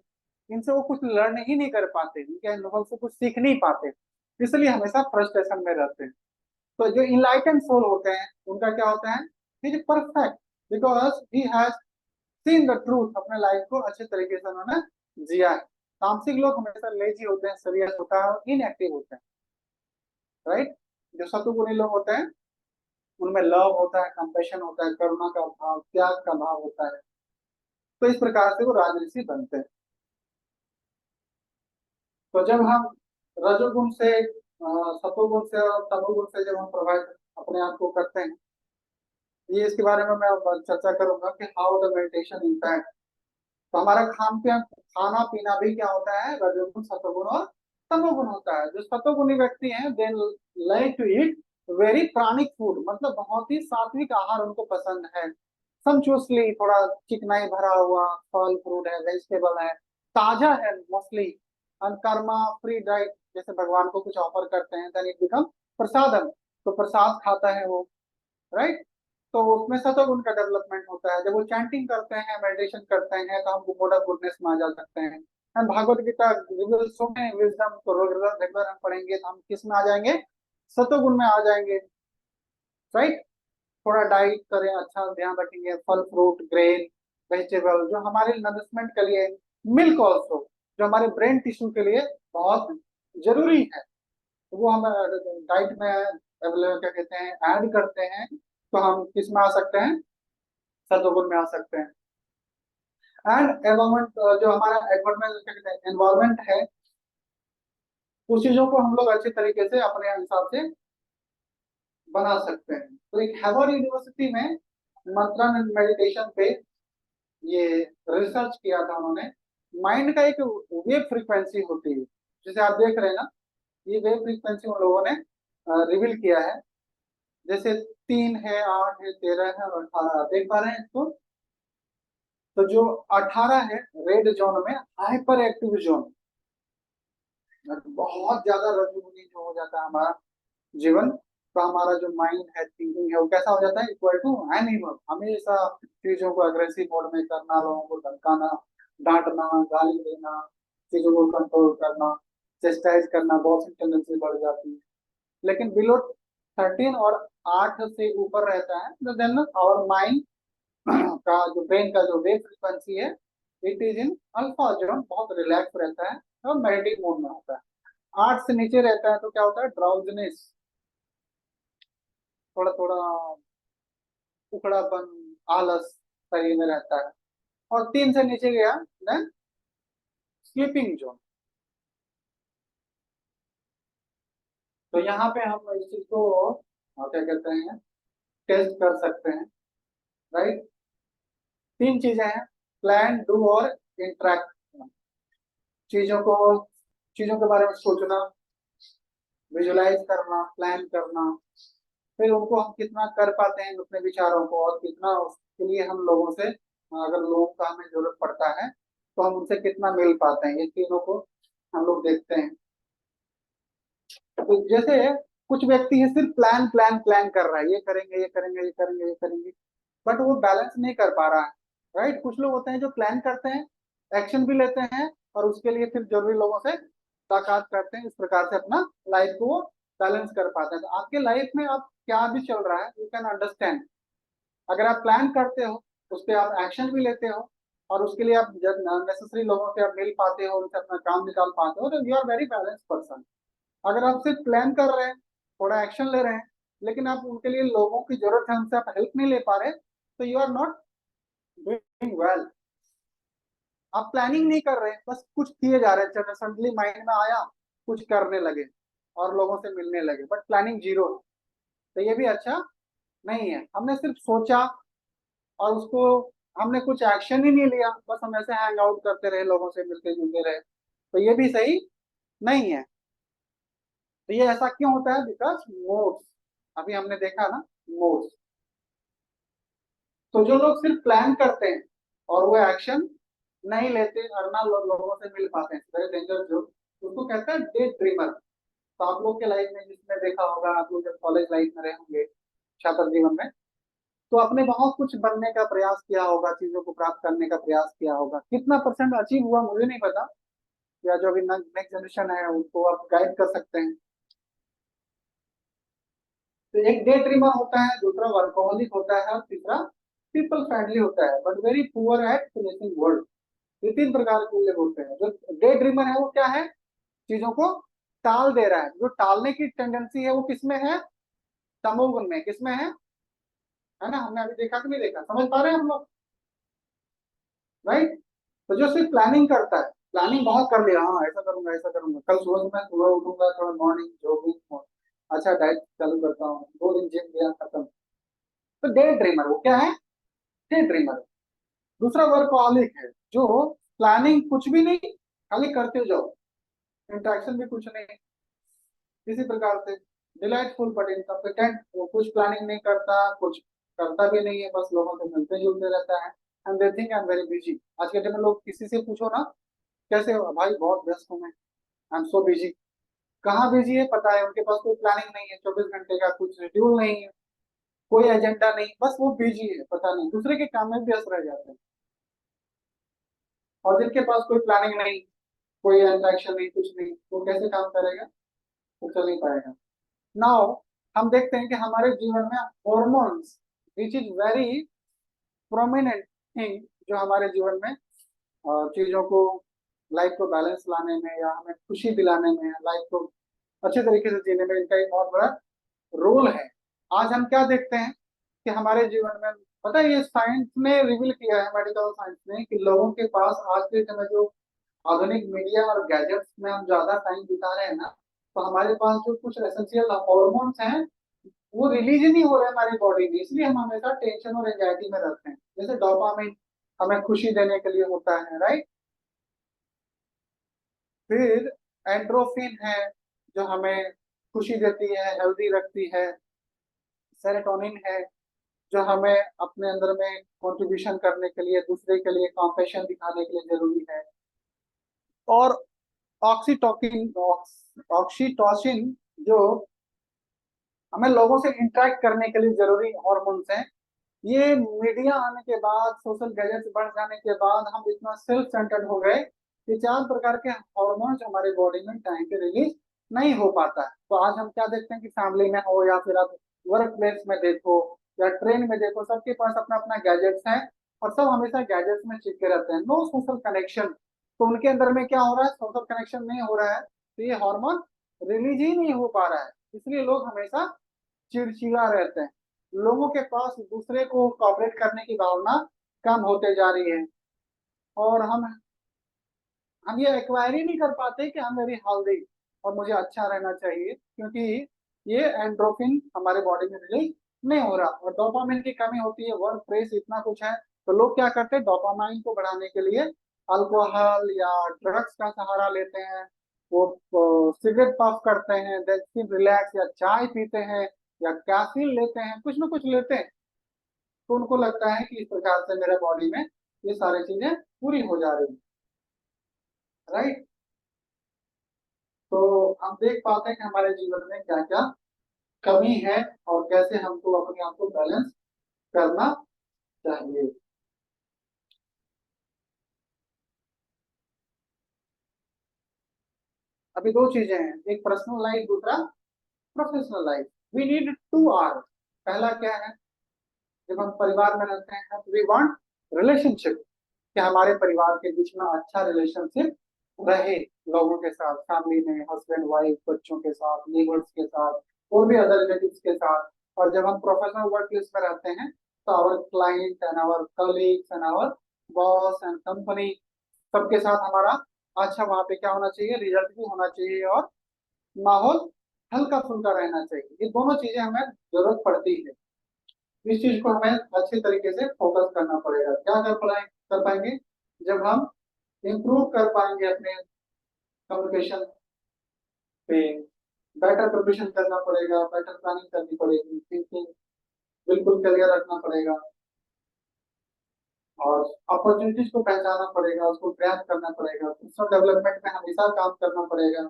इनसे वो कुछ लर्न ही नहीं कर पाते, इनके अनुभव से कुछ सीख नहीं पाते, इसलिए हमेशा फ्रस्ट्रेशन में रहते हैं। तो जो इनलाइटेंड सोल होते हैं उनका क्या होता है, he is perfect because he has seen the truth, अपने लाइफ को अच्छे तरीके से उन्होंने जिया है। तामसिक लोग हमेशा लेजी होते हैं, सीरियस होता है और इनएक्टिव होते हैं, राइट। जो सतुगुणी लोग होते हैं उनमें लव होता है, कंपेशन होता है, करुणा का भाव, त्याग का भाव होता है। तो इस प्रकार से वो राजऋषि बनते हैं। तो जब हम रजोगुण से सतोगुण से और तमोगुण से जब हम प्रभावित अपने आप को करते हैं, ये इसके बारे में मैं चर्चा करूंगा कि हाउ द मेडिटेशन इम्पैक्ट। तो हमारा खाना पीना भी क्या होता है, रजोगुण, सतोगुण और तमोगुण होता है। जो सतोगुणी व्यक्ति हैं, they like to eat very pranic food, मतलब बहुत ही सात्विक आहार उनको पसंद है। संचुअसली, थोड़ा चिकनाई भरा हुआ फल फ्रूट है, वेजिटेबल है, ताजा है मोस्टली, कर्मा फ्री डाइट। जैसे भगवान को कुछ ऑफर करते हैं, देन इट बिकम प्रसादम, तो प्रसाद खाता है वो, राइट। तो उसमें सतोगुण का डेवलपमेंट होता है। जब वो चैंटिंग करते हैं, मेडिटेशन करते हैं, तो हम मोड ऑफ गुडनेस में आ जा सकते हैं। हम भागवत गीता सुने विजडम को रेगुलर हम पढ़ेंगे तो हम किस में आ जाएंगे, सतोगुण में आ जाएंगे, राइट। थोड़ा डाइट करें, अच्छा ध्यान रखेंगे, फल फ्रूट ग्रेन वेजिटेबल जो हमारे नरिशमेंट के लिए, मिल्क ऑल्सो जो हमारे ब्रेन टिश्यू के लिए बहुत जरूरी है, तो वो हम डाइट में अवेलेबल क्या कहते हैं ऐड करते हैं, तो हम किस में आ सकते हैं, सतोगुण में आ सकते हैं। एंड एनवायरमेंट, जो हमारा एनवायरमेंट क्या कहते हैं एनवायरमेंट है, उस चीजों को हम लोग अच्छे तरीके से अपने हिसाब से बना सकते हैं। तो एक हैवर्ड यूनिवर्सिटी में मंत्रन एंड मेडिटेशन पे ये रिसर्च किया था उन्होंने। माइंड का एक वेव फ्रीक्वेंसी होती है, जैसे आप देख रहे हैं ना, ये वेव फ्रीक्वेंसी उन लोगों ने रिवील किया है। जैसे 3 है, 8 है, 13 है और 18, देख पा रहे हैं इसको। तो जो 18 है, रेड जोन में, हाइपर एक्टिव जोन, बहुत ज्यादा रजोगुनी जो हो जाता है हमारा जीवन, तो हमारा जो माइंड है, थिंकिंग है, वो कैसा हो जाता है, इक्वल टू एनिमल। हमेशा चीजों को अग्रेसिव मोड में करना, लोगों को धमकाना, डांटना, गाली देना, चीजों को कंट्रोल करना, चेस्टाइज करना, बहुत सी टेंडेंसी बढ़ जाती है। लेकिन बिलो 13 और 8 से ऊपर रहता है, तो देन आवर माइंड का जो ब्रेन का जो वेव फ्रीक्वेंसी है, it is in alpha zone, बहुत रिलैक्स रहता है और मेडिटेटिव मोड में होता है। 8 से नीचे रहता है तो क्या होता है, ड्राउजनेस, थोड़ा थोड़ा उकड़ापन, आलस शरीर में रहता है। और 3 से नीचे गया देन स्लीपिंग जोन, तो यहाँ पे हम इस चीज को क्या कहते हैं, टेस्ट कर सकते हैं, राइट। तीन चीजें हैं, प्लान, डू और इंटरेक्ट। चीजों को चीजों के बारे में सोचना, विजुलाइज करना, प्लान करना, फिर उनको हम कितना कर पाते हैं अपने विचारों को, और कितना उसके लिए हम लोगों से, अगर लोगों का हमें जरूरत पड़ता है तो हम उनसे कितना मिल पाते हैं, ये तीनों को हम लोग देखते हैं। तो जैसे कुछ व्यक्ति है सिर्फ प्लान प्लान प्लान कर रहा है, ये करेंगे ये करेंगे ये करेंगे ये करेंगे, बट वो बैलेंस नहीं कर पा रहा है, राइट। कुछ लोग होते हैं जो प्लान करते हैं, एक्शन भी लेते हैं, और उसके लिए फिर जरूरी लोगों से मुलाकात करते हैं, इस प्रकार से अपना लाइफ को वो बैलेंस कर पाते हैं। तो आपके लाइफ में आप क्या भी चल रहा है, यू कैन अंडरस्टैंड। अगर आप प्लान करते हो, उस पर आप एक्शन भी लेते हो, और उसके लिए आप जब नेसेसरी लोगों से आप मिल पाते हो, उनसे अपना काम निकाल पाते हो, तो you are very balance person. अगर आप सिर्फ प्लान कर रहे हैं, थोड़ा एक्शन ले रहे हैं, लेकिन आप उनके लिए लोगों की जरूरत है, उनसे आप हेल्प नहीं ले पा रहे, तो you are not doing well. आप प्लानिंग नहीं कर रहे हैं, बस कुछ किए जा रहे हैं, सडनली माइंड में आया, कुछ करने लगे और लोगों से मिलने लगे, बट प्लानिंग जीरो है। तो ये भी अच्छा नहीं है। हमने सिर्फ सोचा और उसको, हमने कुछ एक्शन ही नहीं लिया, बस हम ऐसे हैंग आउट करते रहे, लोगों से मिलते जुलते रहे, तो ये भी सही नहीं है। तो ये ऐसा क्यों होता है? बिकॉज मोड्स, अभी हमने देखा ना, मोड्स। तो जो लोग सिर्फ प्लान करते हैं और वो एक्शन नहीं लेते और ना लोगों से मिल पाते हैं, वेरी डेंजर जो, उसको कहते हैं डे ड्रीमर। तो आप लोग के लाइफ में जिसने देखा होगा, आप लोग जब कॉलेज लाइफ में रहे होंगे, छात्र जीवन में, तो आपने बहुत कुछ बनने का प्रयास किया होगा, चीजों को प्राप्त करने का प्रयास किया होगा। कितना परसेंट अचीव हुआ मुझे नहीं पता, या जो अभी नेक्स्ट जनरेशन है उनको आप गाइड कर सकते हैं। तो एक डे ड्रीमर होता है, दूसरा वर्कोहॉलिक होता है, और तीसरा पीपल फ्रेंडली होता है but very poor at finishing work. ये तीन प्रकार के लोग होते हैं। जो डे ड्रीमर है वो क्या है, चीजों को टाल दे रहा है। जो टालने की टेंडेंसी है वो किसमें है? तमोगुण में। किसमें है ना? हमने अभी देखा कि नहीं देखा, समझ पा रहे हैं हम लोग, राइट। तो जो सिर्फ प्लानिंग करता है, प्लानिंग बहुत कर लिया, हाँ ऐसा करूंगा ऐसा करूंगा, कल सुबह मैं सुबह उठूंगा, थोड़ा मॉर्निंग जॉगिंग, अच्छा डाइट चालू करता हूँ, 2 दिन जिम गया, खत्म। तो डे ड्रीमर वो क्या है? Day dreamer. दूसरा वर्कहॉलिक है, जो प्लानिंग कुछ भी नहीं, खाली करते जाओ, इंटरेक्शन भी कुछ नहीं, इसी प्रकार से डिलाइटफुल बट इनकम्पिटेंट। वो कुछ प्लानिंग नहीं करता, कुछ करता भी नहीं है, बस लोगों से मिलते जुलते रहता है, and they think I am very busy. आज के टाइम में लोग किसी से पूछो ना, कैसे हो भाई, बहुत व्यस्त हूँ मैं, आई एम सो बिजी। कहाँ बिजी है पता है, उनके पास कोई प्लानिंग नहीं है, 24 घंटे का कुछ शेड्यूल नहीं है, कोई एजेंडा नहीं, बस वो बिजी है, पता नहीं दूसरे के काम में व्यस्त रह जाते हैं। और जिनके पास कोई प्लानिंग नहीं, कोई इंटरेक्शन नहीं, कुछ नहीं, वो कैसे काम करेगा? वो चल नहीं पाएगा। नाउ हम देखते हैं कि हमारे जीवन में hormones, which is very prominent thing, जो हमारे जीवन में चीजों को, लाइफ को बैलेंस लाने में या हमें खुशी दिलाने में, लाइफ को अच्छे तरीके से जीने में इनका एक बहुत बड़ा रोल है। आज हम क्या देखते हैं कि हमारे जीवन में, पता है ये साइंस ने रिवील किया है, मेडिकल साइंस ने, कि लोगों के पास आज के समय जो आधुनिक मीडिया और गैजेट्स में हम ज्यादा टाइम बिता रहे हैं ना, तो हमारे पास जो कुछ एसेंशियल हॉर्मोन्स हैं वो रिलीज ही नहीं हो रहे हैं हमारी बॉडी में, इसलिए हम हमेशा टेंशन और एंजाइटी में रहते हैं। जैसे डोपामिन हमें खुशी देने के लिए होता है, राइट। फिर एंड्रोफिन है, जो हमें खुशी देती है, हेल्दी रखती है। सेरोटोनिन है, जो हमें अपने अंदर में कंट्रीब्यूशन करने के लिए, दूसरे के लिए कॉम्पेशन दिखाने के लिए जरूरी है। और ऑक्सीटोकिन, ऑक्सीटोसिन, जो हमें लोगों से इंटरेक्ट करने के लिए जरूरी हॉर्मोन्स हैं। ये मीडिया आने के बाद, सोशल गैजेट्स बढ़ जाने के बाद, हम इतना सेल्फ सेंटर्ड हो गए कि 4 प्रकार के हॉर्मोन्स हमारे बॉडी में टाइम पे रिलीज नहीं हो पाता है। तो आज हम क्या देखते हैं कि फैमिली में हो या फिर आप वर्क प्लेस में देखो या ट्रेन में देखो, सबके पास अपना अपना गैजेट्स है, और सब हमेशा गैजेट्स में चिपके रहते हैं, नो सोशल कनेक्शन। तो उनके अंदर में क्या हो रहा है? सोशल कनेक्शन नहीं हो रहा है, तो ये हार्मोन रिलीज ही नहीं हो पा रहा है, इसलिए लोग हमेशा चिड़चिड़ा रहते हैं। लोगों के पास दूसरे को कॉपरेट करने की भावना कम होते जा रही है, और हम ये एक्वायर ही नहीं कर पाते कि हम वेरी हेल्दी। और मुझे अच्छा रहना चाहिए, क्योंकि ये एंड्रोफिन हमारे बॉडी में रिलीज नहीं हो रहा और डोपामिन की कमी होती है, वर्क प्रेस इतना कुछ है। तो लोग क्या करते हैं, डोपामाइन को बढ़ाने के लिए अल्कोहल या ड्रग्स का सहारा लेते हैं। वो सिगरेट पफ करते हैं, रिलैक्स, या चाय पीते हैं, या कैफीन लेते हैं, कुछ ना कुछ लेते हैं। तो उनको लगता है कि इस प्रकार से मेरे बॉडी में ये सारी चीजें पूरी हो जा रही है, राइट। तो हम देख पाते हैं कि हमारे जीवन में क्या क्या कमी है और कैसे हमको अपने आप को बैलेंस करना चाहिए। अभी दो चीजें हैं, एक पर्सनल लाइफ, दूसरा professional life. We need to are. पहला क्या है, जब हम परिवार में रहते हैं तो वी वांट रिलेशनशिप, कि हमारे परिवार के बीच में अच्छा रिलेशनशिप रहे, लोगों के साथ, फैमिली में, हस्बैंड वाइफ, बच्चों के साथ, नेबर्स के साथ, और भी अदर रिलेटिव्स के साथ। और जब हम प्रोफेशनल वर्क प्लेस में रहते हैं तो our client and our colleagues and our boss and company, सबके साथ हमारा अच्छा वहाँ पे क्या होना चाहिए, रिजल्ट भी होना चाहिए, और माहौल हल्का फुल्का रहना चाहिए। ये दोनों चीजें हमें जरूरत पड़ती है। इस चीज को हमें अच्छे तरीके से फोकस करना पड़ेगा। क्या कर पाएंगे, जब हम इम्प्रूव कर पाएंगे अपने कम्युनिकेशन पे, बेटर प्रिपरेशन करना पड़ेगा, बेटर प्लानिंग करनी पड़ेगी, थिंकिंग बिल्कुल क्लियर रखना पड़ेगा, और अपॉर्चुनिटीज को पहचानना पड़ेगा, उसको ग्रैब करना पड़ेगा, पर्सनल डेवलपमेंट में हमेशा काम करना पड़ेगा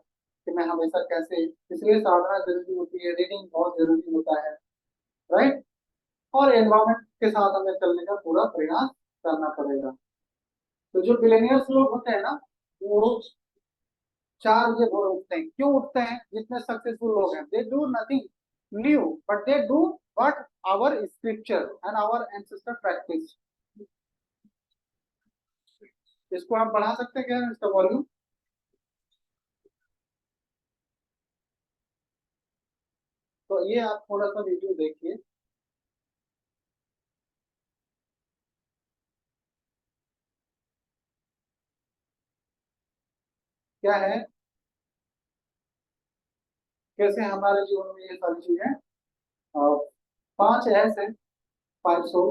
कि मैं हमेशा कैसे, इसलिए साधना जरूरी होती है, रीडिंग बहुत जरूरी होता है, राइट। और एनवायरमेंट के साथ हमें चलने का पूरा प्रयास करना पड़ेगा। तो जो बिलेनियर्स लोग होते हैं ना, वो 4 बजे भोर उठते हैं। क्यों उठते हैं? जितने सक्सेसफुल लोग हैं, they do nothing new, but they do what our scripture and our ancestor practice. इसको हम बढ़ा सकते हैं क्या, इसका वॉल्यूम? तो ये आप थोड़ा सा वीडियो देखिए। क्या है, कैसे हमारे जीवन में ये सारी चीजें, अ, 5 S है, 500,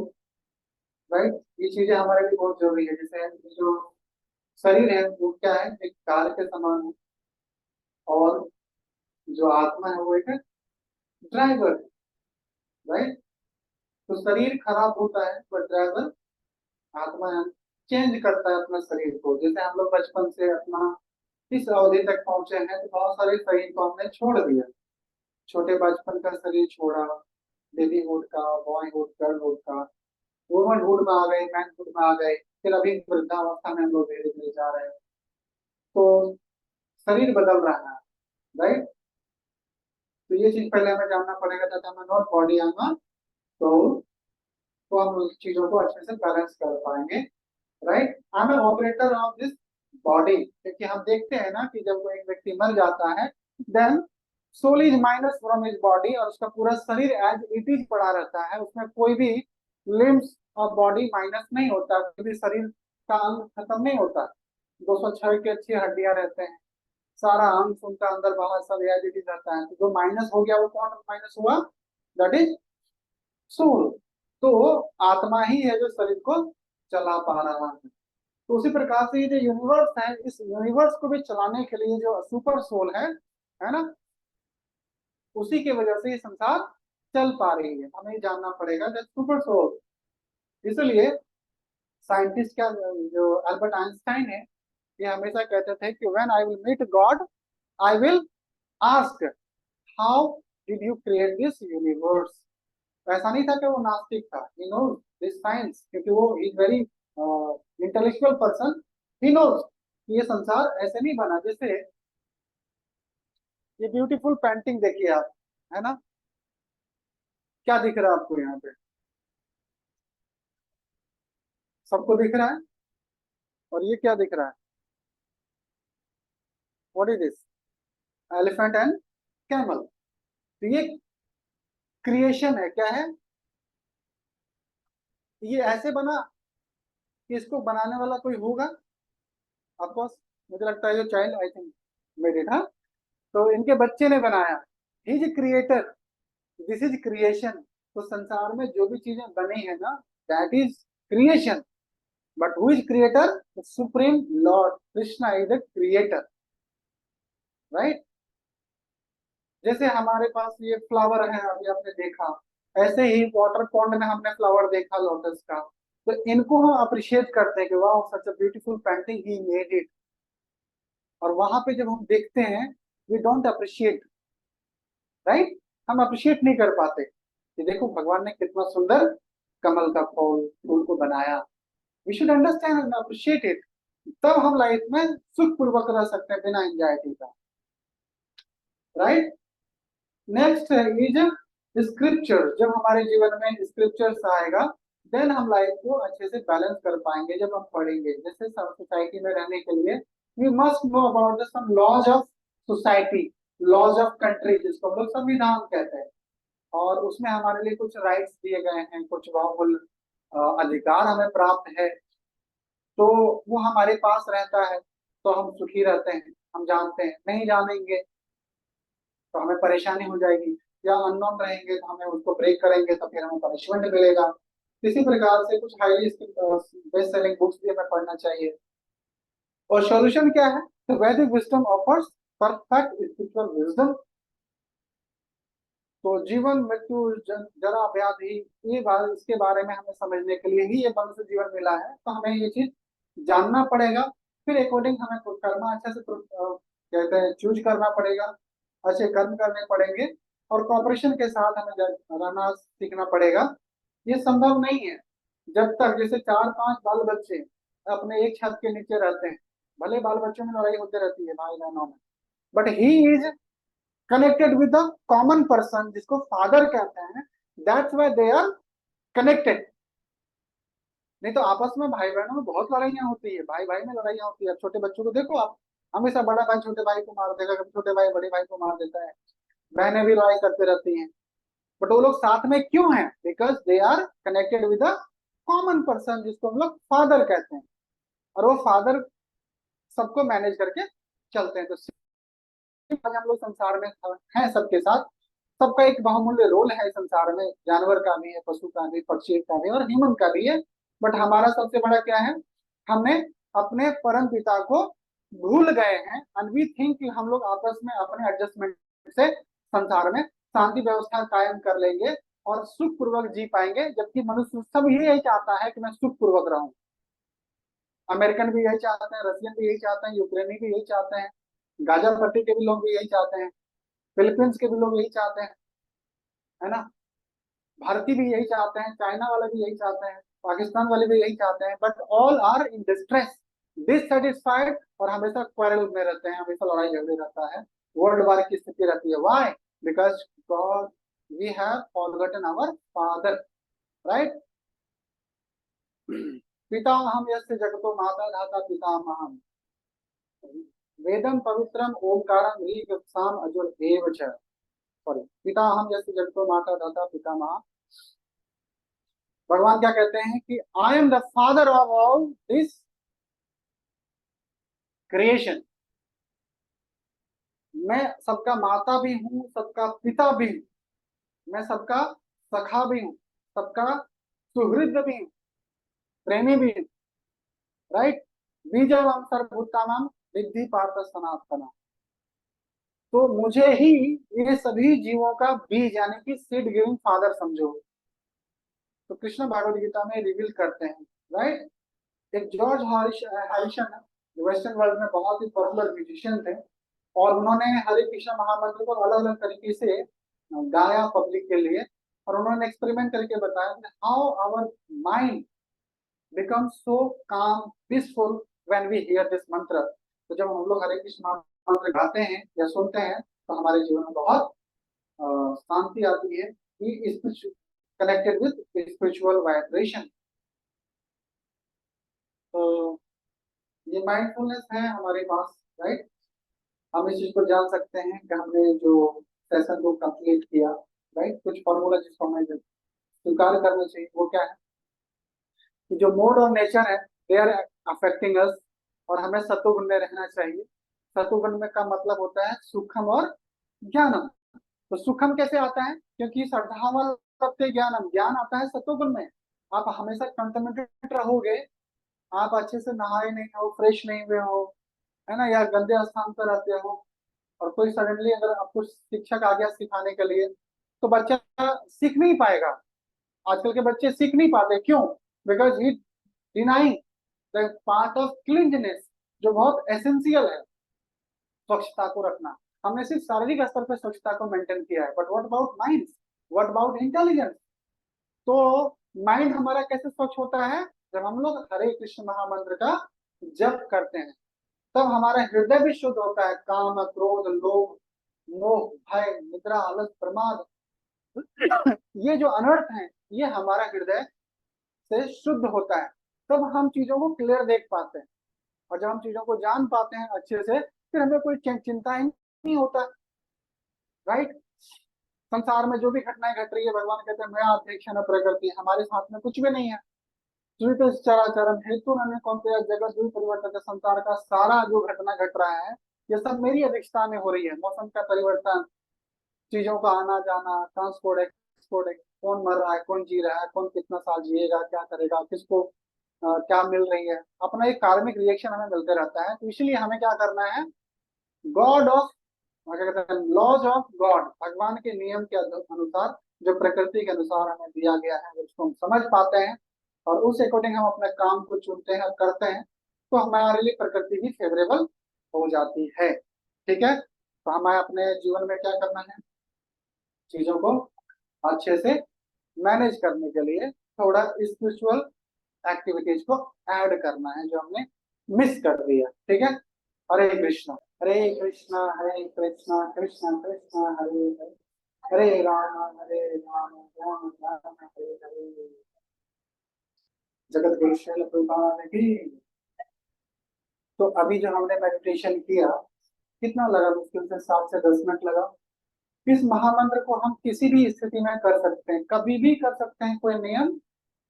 राइट। ये चीजें हमारे लिए बहुत जरूरी है। जैसे जो शरीर है वो क्या है, एक कार के समान है, और जो आत्मा है वो एक ड्राइवर है, राइट। तो शरीर खराब होता है पर ड्राइवर आत्मा चेंज करता है अपना शरीर को। जैसे हम लोग बचपन से अपना इस अवधि तक पहुंचे हैं तो बहुत सारे शरीर को हमने छोड़ दिया। छोटे बचपन का शरीर छोड़ा, बेबीहुड का, बॉयहुड, गर्लहुड का, वुमनहुड में आ गए, मैनहुड में आ गए, फिर अभी वृद्धावस्था में हम लोग धीरे धीरे जा रहे हैं। तो शरीर बदल रहा है, राइट। तो ये चीज पहले हमें जानना पड़ेगा that I'm not body, I'm a soul। तो हम उस चीजों को अच्छे से बैलेंस कर पाएंगे, right. I am an operator of this body, क्योंकि हम देखते हैं ना कि जब कोई एक व्यक्ति मर जाता है, then soul is minus from his body, और उसका पूरा शरीर एज इट इज पड़ा रहता है, उसमें कोई भी लिम्स और बॉडी माइनस नहीं होता, कोई भी शरीर का अंग खत्म नहीं होता। 206 की अच्छी हड्डियां रहते हैं, सारा अंग उनका अंदर बाहर सब एज इट इज रहता है। तो जो माइनस हो गया वो कौन माइनस हुआ? That is soul. तो आत्मा ही है जो शरीर को चला पा रहा है। तो उसी प्रकार से ये जो यूनिवर्स है, इस यूनिवर्स को भी चलाने के लिए जो सुपर सोल है ना, उसी की वजह से ये संसार चल पा रही है। हमें ये जानना पड़ेगा दैट सुपर सोल। इसलिए साइंटिस्ट क्या, जो अल्बर्ट आइंस्टाइन है, ये हमेशा कहते थे कि when I will meet God, I will ask how did you create this universe. ऐसा नहीं था कि वो नास्तिक था, ही नोज दिस साइंस, क्योंकि वो is very intellectual person. He knows कि ये संसार ऐसे नहीं बना। जैसे ये ब्यूटीफुल पेंटिंग देखिए आप, है ना, क्या दिख रहा है आपको यहाँ पे? सबको दिख रहा है। और ये क्या दिख रहा है? What is this? Elephant and camel. तो ये क्रिएशन है, क्या है? ये ऐसे बना कि इसको बनाने वाला कोई होगा, ऑफकोर्स। मुझे लगता है जो child I think made it, हाँ। तो इनके बच्चे ने बनाया। He is creator, this is creation. तो संसार में जो भी चीजें बनी है ना, that is creation. But who is creator? Supreme Lord Krishna is the creator, right. जैसे हमारे पास ये फ्लावर है, अभी आपने देखा, ऐसे ही वाटर पॉन्ड में हमने फ्लावर देखा लोटस का, तो इनको हम अप्रिशिएट करते हैं कि वाह such a beautiful painting he made it. और वहां पे जब हम देखते हैं, वी डोंट अप्रिशिएट, राइट। हम अप्रिशिएट नहीं कर पाते कि देखो भगवान ने कितना सुंदर कमल का फूल को बनाया। We should understand and appreciate it. तब हम लाइफ में सुख पूर्वक रह सकते हैं बिना एंजाइटी का, राइट। नेक्स्ट है इज स्क्रिप्चर। जब हमारे जीवन में स्क्रिप्चर्स आएगा, देन हम लाइफ को अच्छे से बैलेंस कर पाएंगे। जब हम पढ़ेंगे, जैसे सोसाइटी में रहने के लिए we must know about the some laws of society, laws of country, जिसको हम लोग संविधान कहते हैं। और उसमें हमारे लिए कुछ राइट्स दिए गए हैं, कुछ बहुमूल्य अधिकार हमें प्राप्त है। तो वो हमारे पास रहता है तो हम सुखी रहते हैं, हम जानते हैं। नहीं जानेंगे तो हमें परेशानी हो जाएगी, या अननोन रहेंगे तो हमें उसको ब्रेक करेंगे तो फिर हमें पनिशमेंट मिलेगा। इसी प्रकार से कुछ हाईली बेस्ट सेलिंग बुक्स भी हमें पढ़ना चाहिए। और सॉल्यूशन क्या है? तो वैदिक wisdom offers perfect spiritual wisdom. तो जीवन मृत्यु जरा व्याधि, ये बात, इसके बारे में हमें समझने के लिए ही ये मनुष्य जीवन मिला है, तो हमें ये चीज जानना पड़ेगा। फिर अकॉर्डिंग हमें कर्म अच्छे से कहते हैं चूज करना पड़ेगा, अच्छे कर्म करने पड़ेंगे। और कॉपरेशन के साथ हमें रहना सीखना पड़ेगा। ये संभव नहीं है जब तक जैसे चार पांच बाल बच्चे अपने एक छत के नीचे रहते हैं, भले बाल बच्चों में लड़ाई होती रहती है भाई बहनों में, but he is connected with the common person, जिसको फादर कहते हैं। That's why they are connected. नहीं तो आपस में भाई बहनों में बहुत लड़ाइयाँ होती है, भाई भाई में लड़ाइयाँ होती है। अब छोटे बच्चों को देखो आप, हमेशा बड़ा भाई छोटे भाई को मार देगा, कभी छोटे भाई बड़े भाई को मार देता है, बहनें भी लड़ाई करते रहती हैं। बट वो लोग साथ में क्यों हैं? Because they are connected with a common person, जिसको हम लोग फादर कहते हैं। और वो फादर सबको मैनेज करके चलते हैं। तो आज हम लोग संसार में हैं सबके साथ, सबका एक बहुमूल्य रोल है संसार में। जानवर का भी है, पशु का भी, पक्षी का भी, और ह्यूमन का भी है। बट हमारा सबसे बड़ा क्या है? हमने अपने परम पिता को भूल गए हैं। एंड वी थिंक कि हम लोग आपस में अपने एडजस्टमेंट से संसार में शांति व्यवस्था कायम कर लेंगे और सुख पूर्वक जी पाएंगे। जबकि मनुष्य सब यही चाहता है कि मैं सुख पूर्वक रहूं। अमेरिकन भी यही चाहते हैं, रशियन भी यही चाहते हैं, यूक्रेनी भी यही चाहते हैं, गाजा पट्टी के भी लोग भी यही चाहते हैं, फिलीपींस के भी लोग यही चाहते हैं, है ना। भारतीय भी यही चाहते हैं, चाइना वाले भी यही चाहते हैं, पाकिस्तान वाले भी यही चाहते हैं। But all are in distress, dissatisfied, और हमेशा क्वारल में रहते हैं, हमेशा लड़ाई झगड़े रहता है, वर्ल्ड वार की स्थिति रहती है। Why? Because God, we have forgotten our father, right. पिता हम यस्य जगतो माता धाता पितामहम्, वेदम पवित्रम ओमकारम ऋग्साम अजुर एव च। सॉरी, पिता हम यस्य जगतो माता धाता पितामह। भगवान क्या कहते हैं कि I am the father of all this creation. मैं सबका माता भी हूँ, सबका पिता भी हूँ, मैं सबका सखा भी हूँ, सबका सुहृद भी हूँ, प्रेमी भी हूँ, राइट। बीजम सर्वभूतानां विद्धि पार्थ सनातन। तो मुझे ही ये सभी जीवों का बीज यानी कि सीड गिविंग फादर समझो। तो कृष्ण भगवद गीता में रिवील करते हैं, राइट। एक जॉर्ज हैरिसन है, जो वेस्टर्न वर्ल्ड में बहुत ही पॉपुलर म्यूजिशियन थे। और उन्होंने हरे कृष्ण महामंत्र को अलग अलग तरीके से गाया पब्लिक के लिए। और उन्होंने एक्सपेरिमेंट करके बताया how our mind become so calm peaceful when we hear this mantra. तो जब हम लोग हरे कृष्ण महामंत्र गाते हैं या सुनते हैं, तो हमारे जीवन में बहुत शांति आती है। Connected with spiritual vibration. तो ये माइंडफुलनेस है हमारे पास, राइट। हम इस चीज को जान सकते हैं कि हमने जो सेशन को कंप्लीट किया, राइट। कुछ फॉर्मूला जिसको हमें स्वीकार करना चाहिए, वो क्या है कि जो मोड और नेचर है, दे आर अफेक्टिंग अस, और हमें सत्वगुण में रहना चाहिए। सतुगुण में का मतलब होता है सुखम और ज्ञानम। तो सुखम कैसे आता है? क्योंकि श्रद्धावान सत्य ज्ञानम, ज्ञान आता है सतुगुण में। आप हमेशा कंटमेंटेड रहोगे, आप अच्छे से नहाए नहीं हो, फ्रेश नहीं हुए हो, है ना, या गंदे स्थान पर रहते हो, और कोई सडनली अगर आपको शिक्षक आ गया सिखाने के लिए, तो बच्चा सीख नहीं पाएगा। आजकल के बच्चे सीख नहीं पाते, क्यों? Because he denying the part of cleanliness, जो बहुत एसेंशियल है, स्वच्छता को रखना। हमने सिर्फ शारीरिक स्तर पर स्वच्छता को मेंटेन किया है, but what about mind, what about intelligence? तो माइंड हमारा कैसे स्वच्छ होता है? जब हम लोग हरे कृष्ण महामंत्र का जप करते हैं, तब हमारा हृदय भी शुद्ध होता है। काम, क्रोध, लोभ, मोह, भय, निद्रा, आलस, प्रमाद, ये जो अनर्थ हैं, ये हमारा हृदय से शुद्ध होता है। तब हम चीजों को क्लियर देख पाते हैं, और जब हम चीजों को जान पाते हैं अच्छे से, फिर हमें कोई चिंता ही नहीं होता। राइट? संसार में जो भी घटनाएं घट रही है, भगवान कहते हैं मैं अध्यक्ष न प्रकृति, हमारे हाथ में कुछ भी नहीं है। द्वित चराचरम हेतु अन्य कौन से जगत द्वित परिवर्तन, संसार का सारा जो घटना घट रहा है, ये सब मेरी अध्यक्षता में हो रही है। मौसम का परिवर्तन, चीजों का आना जाना, ट्रांसपोर्ट एक्सपोर्ट, कौन मर रहा है, कौन जी रहा है, कौन कितना साल जिएगा, क्या करेगा, किसको क्या मिल रही है, अपना एक कार्मिक रिएक्शन हमें मिलते रहता है। तो इसलिए हमें क्या करना है? गॉड ऑफ, क्या कहते हैं, लॉज ऑफ गॉड, भगवान के नियम के अनुसार, जो प्रकृति के अनुसार हमें दिया गया है, उसको हम समझ पाते हैं, और उस अकॉर्डिंग हम अपने काम को चुनते हैं और करते हैं, तो हमारे लिए प्रकृति भी फेवरेबल हो जाती है। ठीक है? तो हमें अपने जीवन में क्या करना है? चीजों को अच्छे से मैनेज करने के लिए थोड़ा स्पिरिचुअल एक्टिविटीज को ऐड करना है, जो हमने मिस कर दिया। ठीक है? हरे कृष्णा, हरे कृष्णा, हरे कृष्णा, कृष्णा कृष्णा, हरे हरे, हरे राम, हरे राम, राम राम, हरे हरे। जगत गुरु श्रील प्रभुपाद की। तो अभी जो हमने मेडिटेशन किया, कितना लगा? मुश्किल से 7 से 10 मिनट लगा। इस महामंत्र को हम किसी भी स्थिति में कर सकते हैं, कभी भी कर सकते हैं, कोई नियम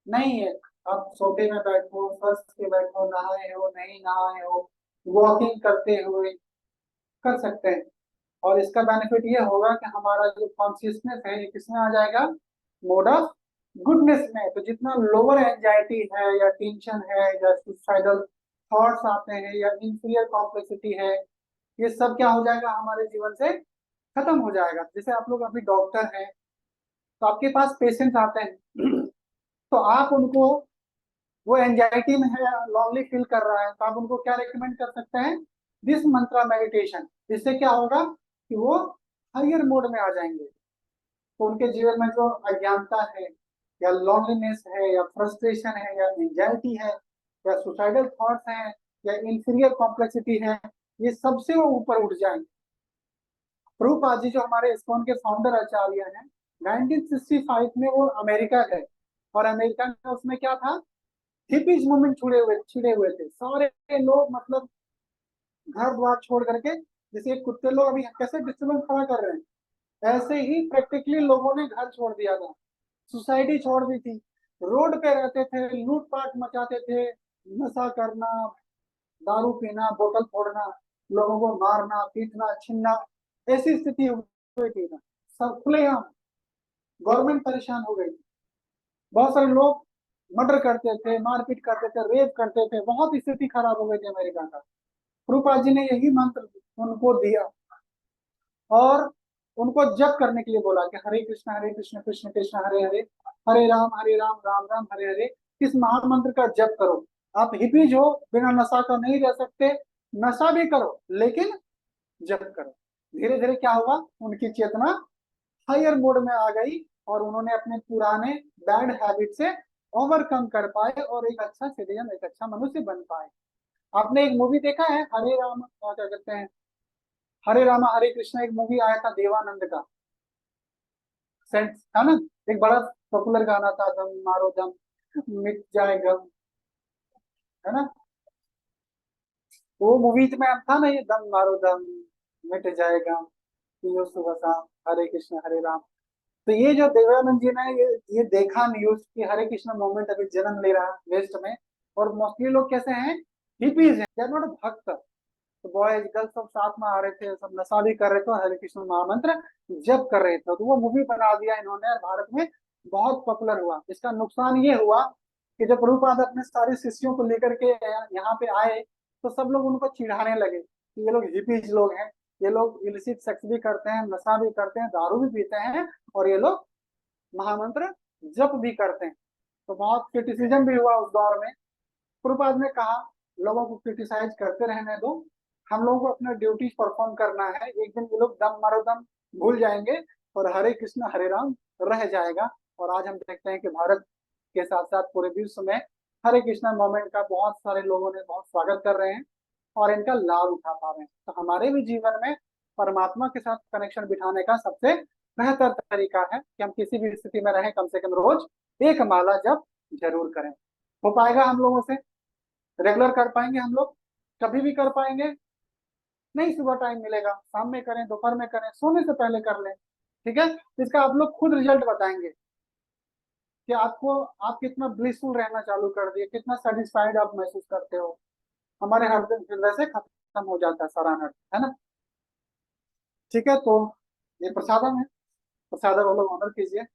नहीं है। आप सोफे में बैठो, फर्श पे बैठो, नहाए हो, नहीं नहाए हो, वॉकिंग करते हुए कर सकते हैं। और इसका बेनिफिट ये होगा कि हमारा जो कॉन्शियसनेस है, ये किसमें आ जाएगा? मोड ऑफ गुडनेस में। तो जितना लोअर एंजाइटी है, या टेंशन है, या सुसाइडल थॉट्स आते हैं, या इंफीरियर कॉम्प्लेक्सिटी है, ये सब क्या हो जाएगा? हमारे जीवन से खत्म हो जाएगा। जैसे आप लोग अभी डॉक्टर हैं, तो आपके पास पेशेंट्स आते हैं, तो आप उनको, वो एंजाइटी में है, लॉन्ली फील कर रहा है, तो आप उनको क्या रिकमेंड कर सकते हैं? This Mantra meditation. इससे क्या होगा कि वो हायर मोड में आ जाएंगे। तो उनके जीवन में जो अज्ञानता है, या लॉन्लीनेस है, या फ्रस्ट्रेशन है, या एंजाइटी है, या सुसाइडल थॉट्स हैं, या इंफीरियर कॉम्प्लेक्सिटी है, ये सबसे वो ऊपर उठ जाएंगे। प्रभुपाद जी जो हमारे इस्कॉन के फाउंडर आचार्य हैं, 1965 में वो अमेरिका गए, और अमेरिका में उसमें क्या था? हिपीज मूवमेंट छिड़े हुए थे सारे लोग, मतलब घर द्वार छोड़ करके, जैसे कुत्ते लोग अभी कैसे डिस्टर्बेंस खड़ा कर रहे हैं, ऐसे ही प्रैक्टिकली लोगों ने घर छोड़ दिया था, सोसाइटी छोड़ दी थी, रोड पे रहते थे, लूटपाट मचाते थे, नशा करना, दारू पीना, बोतल फोड़ना, लोगों को मारना, पीटना, छीनना, ऐसी स्थिति हुई थी ना, सब खुलेआम। गवर्नमेंट परेशान हो गई थी, बहुत सारे लोग मर्डर करते थे, मारपीट करते थे, रेप करते थे, बहुत स्थिति खराब हो गई थी अमेरिका का। प्रभुपाद जी ने यही मंत्र उनको दिया, और उनको जप करने के लिए बोला कि हरे कृष्ण कृष्ण कृष्ण हरे हरे, हरे राम राम राम हरे हरे। इस महामंत्र का जप करो। आप हिपीज हो, बिना नशा का नहीं रह सकते, नशा भी करो लेकिन जप करो। धीरे धीरे क्या हुआ? उनकी चेतना हायर मोड में आ गई, और उन्होंने अपने पुराने बैड हैबिट से ओवरकम कर पाए, और एक अच्छा सिटीजन, एक अच्छा मनुष्य बन पाए। आपने एक मूवी देखा है, हरे राम, क्या कहते हैं, हरे रामा हरे कृष्णा, एक मूवी आया था देवानंद का, सेंट था ना, एक बड़ा पॉपुलर गाना था, दम मारो दम मिट जाए गम, है ना? वो मूवीज में था ना, ये दम मारो दम मिट जाए गम, पियो सुबह शाम, हरे कृष्ण हरे राम। तो ये जो देवानंद जी ने ये देखा न्यूज कि हरे कृष्ण मूवमेंट अभी जन्म ले रहा है वेस्ट में, और मोस्टली लोग कैसे हैं? हिपीज हैं, दे आर नॉट भक्त, तो बॉयज गर्ल्स सब साथ में आ रहे थे, सब नशा भी कर रहे थे और हरे कृष्ण महामंत्र जप कर रहे थे। तो वो मूवी बना दिया इन्होंने और भारत में बहुत पॉपुलर हुआ। इसका नुकसान ये हुआ कि जब प्रभुपाद अपने सारे शिष्यों को लेकर के यहाँ पे आए, तो सब लोग उनको चिढ़ाने लगे कि ये लोग हिपीज लोग हैं, ये लोग इलिसिट सेक्स भी करते हैं, नशा भी करते हैं, दारू भी पीते हैं, और ये लोग महामंत्र जप भी करते हैं। तो बहुत क्रिटिसिज्म भी हुआ उस दौर में। प्रभुपाद ने कहा लोगों को क्रिटिसाइज करते रहने दो, हम लोगों को अपना ड्यूटीज परफॉर्म करना है, एक दिन ये लोग दम मारो दम भूल जाएंगे और हरे कृष्ण हरे राम रह जाएगा। और आज हम देखते हैं कि भारत के साथ साथ पूरे विश्व में हरे कृष्णा मूवमेंट का बहुत सारे लोगों ने बहुत स्वागत कर रहे हैं और इनका लाभ उठा पा रहे हैं। तो हमारे भी जीवन में परमात्मा के साथ कनेक्शन बिठाने का सबसे बेहतर तरीका है कि हम किसी भी स्थिति में रहें, कम से कम रोज एक माला जप जरूर करें। हो पाएगा हम लोगों से? रेगुलर कर पाएंगे हम लोग? कभी भी कर पाएंगे? नहीं, सुबह टाइम मिलेगा, शाम में करें, दोपहर में करें, सोने से पहले कर लें। ठीक है, तो इसका आप लोग खुद रिजल्ट बताएंगे कि आपको, आप कितना ब्लिसफुल रहना चालू कर दिए, कितना सेटिस्फाइड आप महसूस करते हो। हमारे हृदय से खत्म हो जाता है सारा नट, है ना। ठीक है, तो ये प्रसादम है, प्रसादम वो लोग ऑर्डर कीजिए।